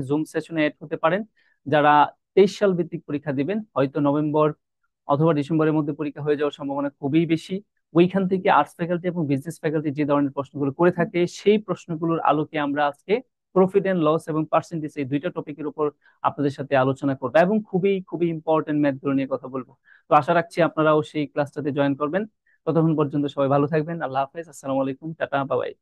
জুম সেশনে অ্যাড হতে পারেন। যারা 23 সাল ভিত্তিক পরীক্ষা দিবেন, হয়তো নভেম্বর অথবা ডিসেম্বরের মধ্যে পরীক্ষা হয়ে যাওয়ার সম্ভাবনা খুবই বেশি, ওইখান থেকে আর্টস ফ্যাকাল্টি এবং বিজনেস ফ্যাকাল্টি যে ধরনের প্রশ্নগুলো করে থাকে সেই প্রশ্নগুলোর আলোকে আমরা আজকে প্রফিট এন্ড লস এবং পার্সেন্টেজ এই দুইটা টপিকের উপর আপনাদের সাথে আলোচনা করবো এবং খুবই খুবই ইম্পর্টেন্ট ম্যাথগুলো নিয়ে কথা বলবো। তো আশা রাখছি আপনারাও সেই ক্লাসটাতে জয়েন করবেন। ততক্ষণ পর্যন্ত সবাই ভালো থাকবেন। আল্লাহ হাফেজ, আসসালামু আলাইকুম, টাটা, বাই।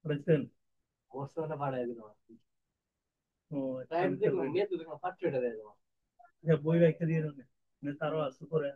বুঝছেন? ও আচ্ছা, বই রেখে দিয়ে যাবে, তারও আছে পরে।